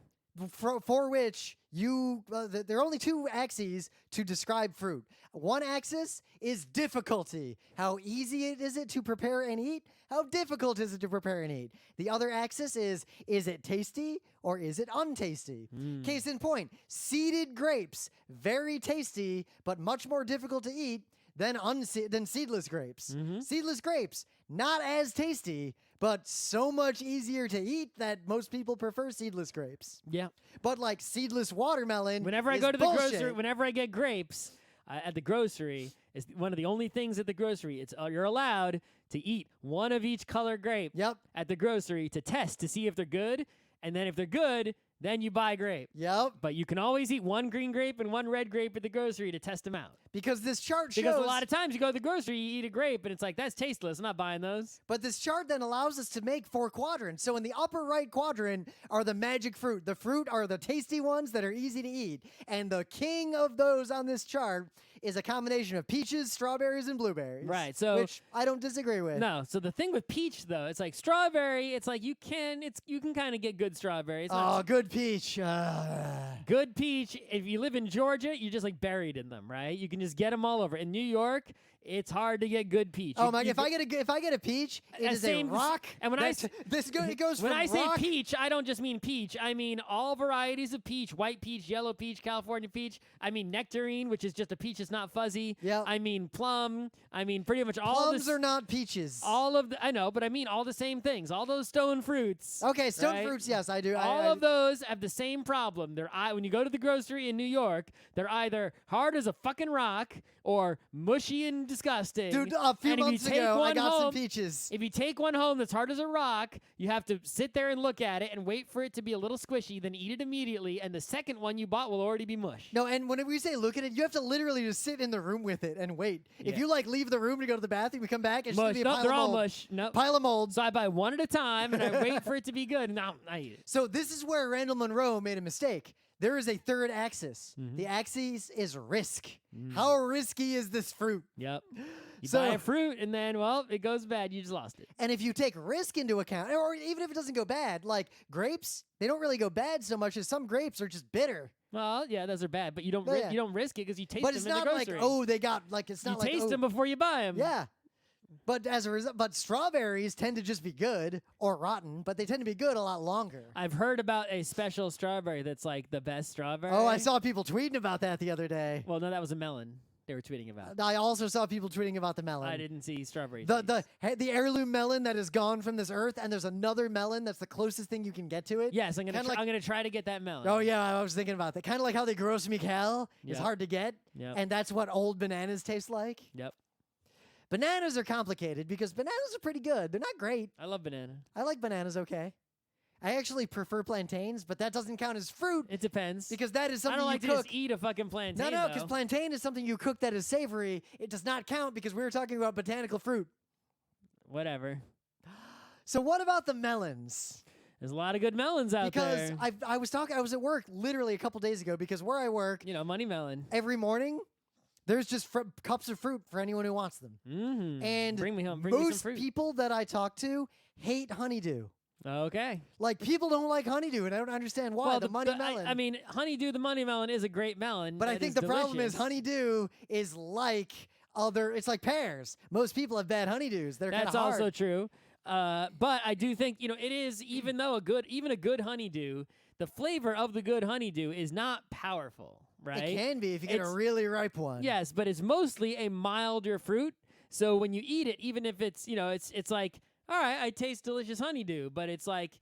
Speaker 1: For which there are only 2 axes to describe fruit. One axis is difficulty. How easy is it to prepare and eat? How difficult is it to prepare and eat? The other axis is it tasty or is it untasty? Case in point, seeded grapes, very tasty, but much more difficult to eat than seedless grapes. Seedless grapes, not as tasty, but so much easier to eat that most people prefer seedless grapes.
Speaker 2: Yeah.
Speaker 1: But like seedless watermelon,
Speaker 2: Whenever I
Speaker 1: is
Speaker 2: go to the
Speaker 1: bullshit.
Speaker 2: grocery, whenever I get grapes at the grocery, it's one of the only things at the grocery. It's you're allowed to eat one of each color grape
Speaker 1: Yep.
Speaker 2: at the grocery to test to see if they're good, and then if they're good, then you buy grape.
Speaker 1: Yep.
Speaker 2: But you can always eat one green grape and one red grape at the grocery to test them out.
Speaker 1: Because this chart shows.
Speaker 2: Because a lot of times you go to the grocery, you eat a grape, and it's like, that's tasteless. I'm not buying those.
Speaker 1: But this chart then allows us to make 4 quadrants. So in the upper right quadrant are the magic fruit. The fruit are the tasty ones that are easy to eat. And the king of those on this chart is a combination of peaches, strawberries, and blueberries.
Speaker 2: Right, so-
Speaker 1: which I don't disagree with.
Speaker 2: No, so the thing with peach, though, it's like strawberry, it's like you can kind of get good strawberry. It's not
Speaker 1: Oh, good peach.
Speaker 2: good peach. If you live in Georgia, you're just like buried in them, right? You can just get them all over. In New York, it's hard to get good peach.
Speaker 1: Oh my! If I get a peach, it is a
Speaker 2: same-
Speaker 1: rock.
Speaker 2: and when
Speaker 1: it goes
Speaker 2: when
Speaker 1: from
Speaker 2: I say
Speaker 1: rock.
Speaker 2: peach, I don't just mean peach. I mean all varieties of peach: white peach, yellow peach, California peach. I mean nectarine, which is just a peach that's not fuzzy.
Speaker 1: Yep.
Speaker 2: I mean plum. I mean pretty much all
Speaker 1: Plums are not peaches.
Speaker 2: I know, but I mean all the same things. All those stone fruits.
Speaker 1: Okay, stone
Speaker 2: right?
Speaker 1: fruits. Yes, I do.
Speaker 2: All of those have the same problem. When you go to the grocery in New York, they're either hard as a fucking rock or mushy and disgusting.
Speaker 1: Dude, a few
Speaker 2: And if you
Speaker 1: months
Speaker 2: take
Speaker 1: ago, I
Speaker 2: one
Speaker 1: got some
Speaker 2: home-
Speaker 1: peaches.
Speaker 2: If you take one home that's hard as a rock, you have to sit there and look at it and wait for it to be a little squishy, then eat it immediately, and the second one you bought will already be mush.
Speaker 1: No, and whenever we say look at it, you have to literally just sit in the room with it and wait. If
Speaker 2: Yeah.
Speaker 1: you like leave the room to go to the bathroom, you come back, it's just gonna
Speaker 2: Mush.
Speaker 1: be a
Speaker 2: Nope,
Speaker 1: pile
Speaker 2: they're
Speaker 1: of
Speaker 2: all
Speaker 1: mold.
Speaker 2: mush. Nope.
Speaker 1: Pile of mold.
Speaker 2: So I buy one at a time, and I wait for it to be good, and now I eat it.
Speaker 1: So this is where Randall Munroe made a mistake. There is a third axis.
Speaker 2: Mhm.
Speaker 1: The axis is risk.
Speaker 2: Mm.
Speaker 1: How risky is this fruit?
Speaker 2: Yep. You
Speaker 1: So-
Speaker 2: buy a fruit, and then, well, it goes bad. You just lost it.
Speaker 1: And if you take risk into account, or even if it doesn't go bad, like grapes, they don't really go bad so much as some grapes are just bitter.
Speaker 2: Well, yeah, those are bad, but you don't
Speaker 1: Oh, yeah.
Speaker 2: you don't risk it because you taste
Speaker 1: But
Speaker 2: them
Speaker 1: it's
Speaker 2: in the
Speaker 1: not like,
Speaker 2: grocery.
Speaker 1: oh, they got, like, it's
Speaker 2: you
Speaker 1: not like,
Speaker 2: taste
Speaker 1: oh,
Speaker 2: them before you buy them.
Speaker 1: yeah. But as a result, but strawberries tend to just be good or rotten, but they tend to be good a lot longer.
Speaker 2: I've heard about a special strawberry that's like the best strawberry.
Speaker 1: Oh, I saw people tweeting about that the other day.
Speaker 2: Well, no, that was a melon. They were tweeting about.
Speaker 1: I also saw people tweeting about the melon.
Speaker 2: I didn't see strawberry.
Speaker 1: The heirloom melon that is gone from this earth, and there's another melon that's the closest thing you can get to it.
Speaker 2: Yes, I'm gonna.
Speaker 1: Kinda like-
Speaker 2: I'm gonna try to get that melon.
Speaker 1: Oh yeah, I was thinking about that. Kind of like how the gross Michal is
Speaker 2: Yep.
Speaker 1: hard to get,
Speaker 2: Yep.
Speaker 1: and that's what old bananas taste like.
Speaker 2: Yep.
Speaker 1: Bananas are complicated because bananas are pretty good. They're not great.
Speaker 2: I love banana.
Speaker 1: I like bananas okay. I actually prefer plantains, but that doesn't count as fruit
Speaker 2: It depends.
Speaker 1: because that is
Speaker 2: I
Speaker 1: something
Speaker 2: don't like
Speaker 1: you
Speaker 2: to
Speaker 1: cook.
Speaker 2: just eat a fucking plantain.
Speaker 1: No, because
Speaker 2: though.
Speaker 1: plantain is something you cook that is savory. It does not count because we were talking about botanical fruit.
Speaker 2: Whatever.
Speaker 1: So what about the melons?
Speaker 2: There's a lot of good melons out
Speaker 1: Because
Speaker 2: there.
Speaker 1: I was at work literally a couple days ago because where I work
Speaker 2: You know, money melon.
Speaker 1: every morning there's just cups of fruit for anyone who wants them.
Speaker 2: Mm-hmm.
Speaker 1: And
Speaker 2: bring me home. Bring me some
Speaker 1: most
Speaker 2: fruit.
Speaker 1: people that I talk to hate honeydew.
Speaker 2: Okay.
Speaker 1: Like people don't like honeydew, and I don't understand why.
Speaker 2: Well,
Speaker 1: the money melon.
Speaker 2: I mean, honeydew the money melon is a great melon.
Speaker 1: but I
Speaker 2: that
Speaker 1: think
Speaker 2: is
Speaker 1: the problem is
Speaker 2: delicious.
Speaker 1: honeydew is like it's like pears. Most people have bad honeydews. They're kind
Speaker 2: That's
Speaker 1: of hard.
Speaker 2: also true. But I do think it is even a good honeydew, the flavor of the good honeydew is not powerful, right?
Speaker 1: It can be if you get a
Speaker 2: It's-
Speaker 1: really ripe one.
Speaker 2: Yes, but it's mostly a milder fruit. So when you eat it, even if it's it's like, all right, I taste delicious honeydew, but it's like,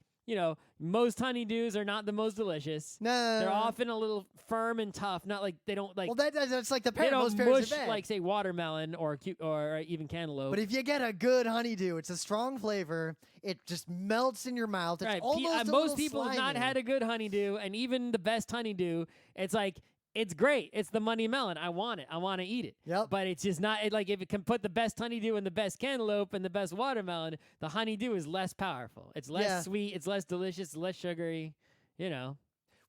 Speaker 2: most honeydews are not the most delicious.
Speaker 1: No.
Speaker 2: They're often a little firm and tough. Not like they don't like
Speaker 1: Well, that's like the
Speaker 2: they
Speaker 1: pear.
Speaker 2: don't
Speaker 1: Most pears
Speaker 2: mush
Speaker 1: are bad.
Speaker 2: like say watermelon or even cantaloupe.
Speaker 1: But if you get a good honeydew, it's a strong flavor. It just melts in your mouth. It's
Speaker 2: Right.
Speaker 1: almost a
Speaker 2: Most
Speaker 1: little
Speaker 2: people have not
Speaker 1: slimy.
Speaker 2: had a good honeydew, and even the best honeydew, it's like, it's great. It's the money melon. I want it. I want to eat it.
Speaker 1: Yep.
Speaker 2: But it's just not like if it can put the best honeydew and the best cantaloupe and the best watermelon, the honeydew is less powerful. It's less
Speaker 1: Yeah.
Speaker 2: sweet. It's less delicious. It's less sugary.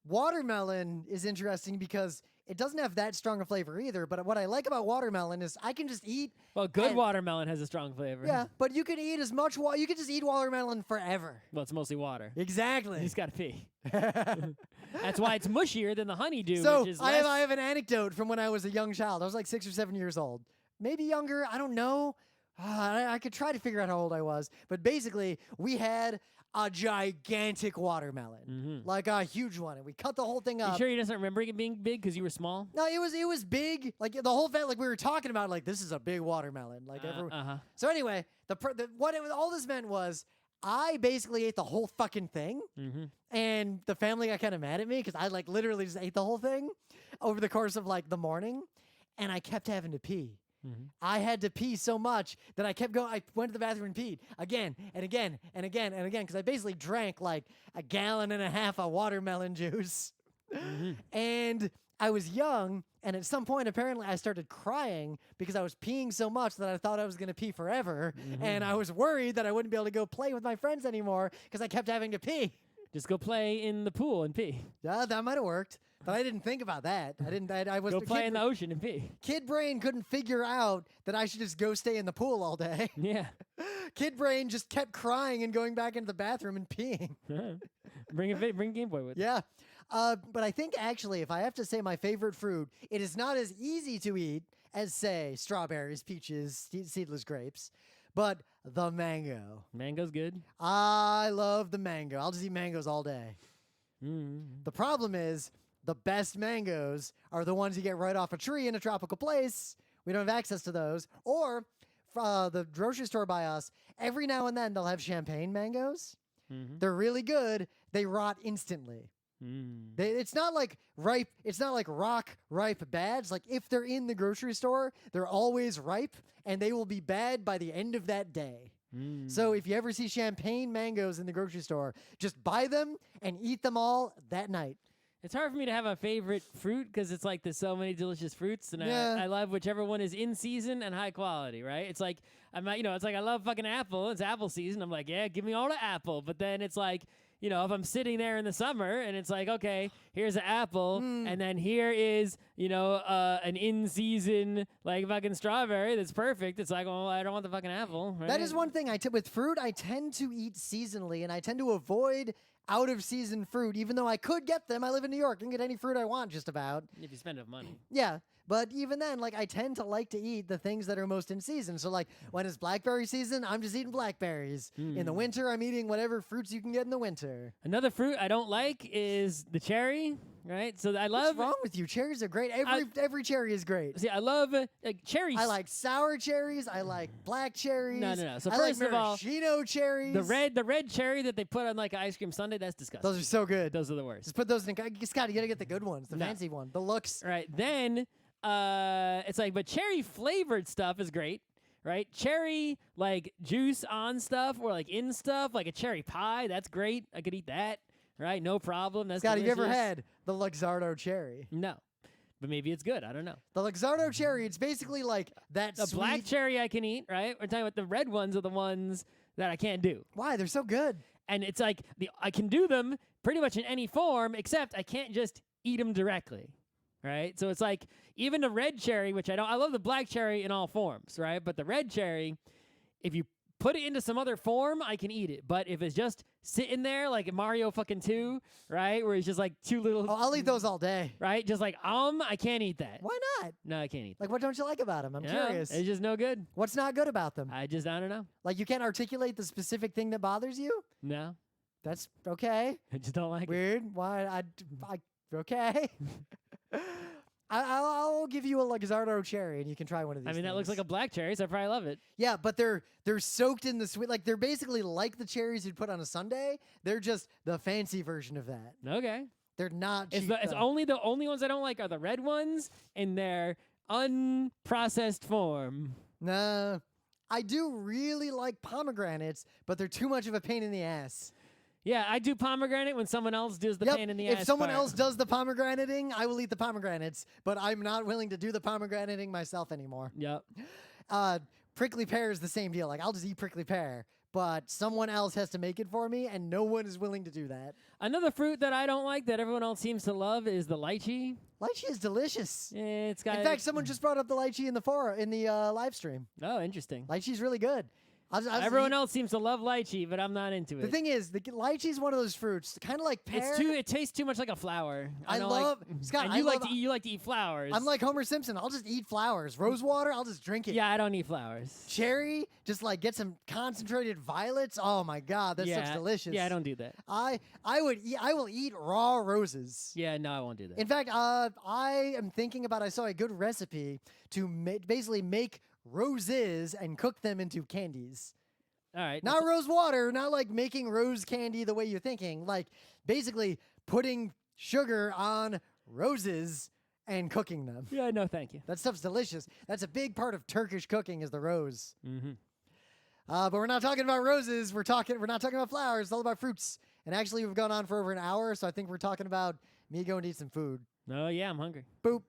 Speaker 1: Watermelon is interesting because it doesn't have that strong a flavor either. But what I like about watermelon is I can just eat.
Speaker 2: Well, good
Speaker 1: And-
Speaker 2: watermelon has a strong flavor.
Speaker 1: Yeah, but you can eat as much. You can just eat watermelon forever.
Speaker 2: Well, it's mostly water. You
Speaker 1: Exactly.
Speaker 2: just gotta pee. That's why it's mushier than the honeydew.
Speaker 1: So
Speaker 2: which is
Speaker 1: I
Speaker 2: less...
Speaker 1: have an anecdote from when I was a young child. I was like 6 or 7 years old, maybe younger. I don't know. I could try to figure out how old I was, but basically we had a gigantic watermelon, like a huge one, and we cut the whole thing
Speaker 2: You
Speaker 1: up.
Speaker 2: sure you doesn't remember it being big because you were small?
Speaker 1: No, it was big. Like the whole family, like we were talking about, like this is a big watermelon. Like everyone. So anyway, all this meant was I basically ate the whole fucking thing, and the family got kind of mad at me because I like literally just ate the whole thing over the course of like the morning, and I kept having to pee. I had to pee so much that I kept going. I went to the bathroom and peed again and again and again and again because I basically drank like a gallon and a half of watermelon juice. And I was young, and at some point, apparently, I started crying because I was peeing so much that I thought I was going to pee forever. And I was worried that I wouldn't be able to go play with my friends anymore because I kept having to pee.
Speaker 2: Just go play in the pool and pee.
Speaker 1: Yeah, that might have worked, but I didn't think about that. I was
Speaker 2: Go
Speaker 1: the
Speaker 2: play
Speaker 1: kid,
Speaker 2: in the ocean and pee.
Speaker 1: kid brain couldn't figure out that I should just go stay in the pool all day.
Speaker 2: Yeah.
Speaker 1: Kid brain just kept crying and going back into the bathroom and peeing.
Speaker 2: Bring Game Boy with you.
Speaker 1: Yeah. But I think actually, if I have to say my favorite fruit, it is not as easy to eat as, say, strawberries, peaches, seedless grapes, but the mango.
Speaker 2: Mango's good.
Speaker 1: I love the mango. I'll just eat mangoes all day. The problem is the best mangoes are the ones you get right off a tree in a tropical place. We don't have access to those. Or the grocery store by us, every now and then they'll have champagne mangoes. They're really good. They rot instantly. It's not like ripe. It's not like rock ripe bad. It's like if they're in the grocery store, they're always ripe, and they will be bad by the end of that day. So if you ever see champagne mangoes in the grocery store, just buy them and eat them all that night.
Speaker 2: It's hard for me to have a favorite fruit because it's like there's so many delicious fruits, and
Speaker 1: Yeah.
Speaker 2: I love whichever one is in season and high quality, right? It's like it's like I love fucking apple. It's apple season. I'm like, yeah, give me all the apple. But then it's like, if I'm sitting there in the summer and it's like, okay, here's an apple, and then here is, an in-season, like, fucking strawberry that's perfect. It's like, well, I don't want the fucking apple. Right?
Speaker 1: That is one thing. With fruit, I tend to eat seasonally, and I tend to avoid out-of-season fruit, even though I could get them. I live in New York. I can get any fruit I want, just about.
Speaker 2: If you spend enough money.
Speaker 1: Yeah. But even then, like, I tend to like to eat the things that are most in season. So, like, when it's blackberry season, I'm just eating blackberries. In the winter, I'm eating whatever fruits you can get in the winter.
Speaker 2: Another fruit I don't like is the cherry, right? So I love...
Speaker 1: What's wrong with you? Cherries are great. Every cherry is great.
Speaker 2: See, I love cherries.
Speaker 1: I like sour cherries. I like black cherries.
Speaker 2: No. So
Speaker 1: I
Speaker 2: first
Speaker 1: like
Speaker 2: of all,
Speaker 1: maraschino cherries.
Speaker 2: the red cherry that they put on like an ice cream sundae, that's disgusting.
Speaker 1: Those are so good.
Speaker 2: Those are the worst.
Speaker 1: Just put those in. Scott, you gotta get the good ones, the fancy one, the looks.
Speaker 2: Right. Then it's like, but cherry flavored stuff is great, right? Cherry like juice on stuff or like in stuff, like a cherry pie, that's great. I could eat that, right? No problem. That's
Speaker 1: Scott, have you ever
Speaker 2: delicious.
Speaker 1: had the Luxardo cherry?
Speaker 2: No. But maybe it's good. I don't know.
Speaker 1: The Luxardo cherry, it's basically like that
Speaker 2: The
Speaker 1: sweet...
Speaker 2: black cherry I can eat, right? We're talking about the red ones are the ones that I can't do.
Speaker 1: Why? They're so good.
Speaker 2: And it's like I can do them pretty much in any form, except I can't just eat them directly, right? So it's like even the red cherry, which I love the black cherry in all forms, right? But the red cherry, if you put it into some other form, I can eat it. But if it's just sitting there like Mario fucking 2, right, where it's just like two little...
Speaker 1: Oh, I'll eat those all day.
Speaker 2: Right? Just like, I can't eat that.
Speaker 1: Why not?
Speaker 2: No, I can't eat that.
Speaker 1: Like, what don't you like about them? I'm curious.
Speaker 2: It's just no good.
Speaker 1: What's not good about them?
Speaker 2: I don't know.
Speaker 1: Like, you can't articulate the specific thing that bothers you?
Speaker 2: No.
Speaker 1: That's okay.
Speaker 2: I just don't like it.
Speaker 1: Weird. Why? Okay. I'll give you a Luxardo cherry, and you can try one of these.
Speaker 2: I mean, that looks
Speaker 1: things.
Speaker 2: like a black cherry, so I probably love it.
Speaker 1: Yeah, but they're soaked in the sweet. Like, they're basically like the cherries you'd put on a sundae. They're just the fancy version of that.
Speaker 2: Okay.
Speaker 1: They're not cheap.
Speaker 2: It's only the only ones I don't like are the red ones in their unprocessed form.
Speaker 1: No. I do really like pomegranates, but they're too much of a pain in the ass.
Speaker 2: Yeah, I do pomegranate when someone else does the pain in the ass.
Speaker 1: If someone
Speaker 2: part.
Speaker 1: else does the pomegranating, I will eat the pomegranates, but I'm not willing to do the pomegranating myself anymore.
Speaker 2: Yep.
Speaker 1: Prickly pear is the same deal. Like, I'll just eat prickly pear, but someone else has to make it for me, and no one is willing to do that.
Speaker 2: Another fruit that I don't like that everyone else seems to love is the lychee.
Speaker 1: Lychee is delicious.
Speaker 2: It's got.
Speaker 1: In fact, someone just brought up the lychee in the live stream.
Speaker 2: Oh, interesting.
Speaker 1: Lychee's really good.
Speaker 2: Everyone else seems to love lychee, but I'm not into it.
Speaker 1: The thing is, the lychee is one of those fruits, kind of like pear.
Speaker 2: It tastes too much like a flower.
Speaker 1: I
Speaker 2: don't
Speaker 1: love
Speaker 2: like,
Speaker 1: Scott.
Speaker 2: And
Speaker 1: I
Speaker 2: you
Speaker 1: love,
Speaker 2: like to eat flowers.
Speaker 1: I'm like Homer Simpson. I'll just eat flowers. Rose water. I'll just drink it.
Speaker 2: Yeah, I don't eat flowers.
Speaker 1: Cherry. Just like get some concentrated violets. Oh my God, that stuff's delicious.
Speaker 2: Yeah, I don't do that.
Speaker 1: I will eat raw roses.
Speaker 2: Yeah, no, I won't do that.
Speaker 1: In fact, I am thinking about. I saw a good recipe to basically make roses and cook them into candies.
Speaker 2: All right.
Speaker 1: Not rose water, not like making rose candy the way you're thinking. Like basically putting sugar on roses and cooking them.
Speaker 2: Yeah, no, thank you.
Speaker 1: That stuff's delicious. That's a big part of Turkish cooking is the rose.
Speaker 2: Mm-hmm.
Speaker 1: But we're not talking about roses. We're not talking about flowers. It's all about fruits. And actually, we've gone on for over an hour, so I think we're talking about me going to eat some food.
Speaker 2: Oh, yeah, I'm hungry.
Speaker 1: Boop.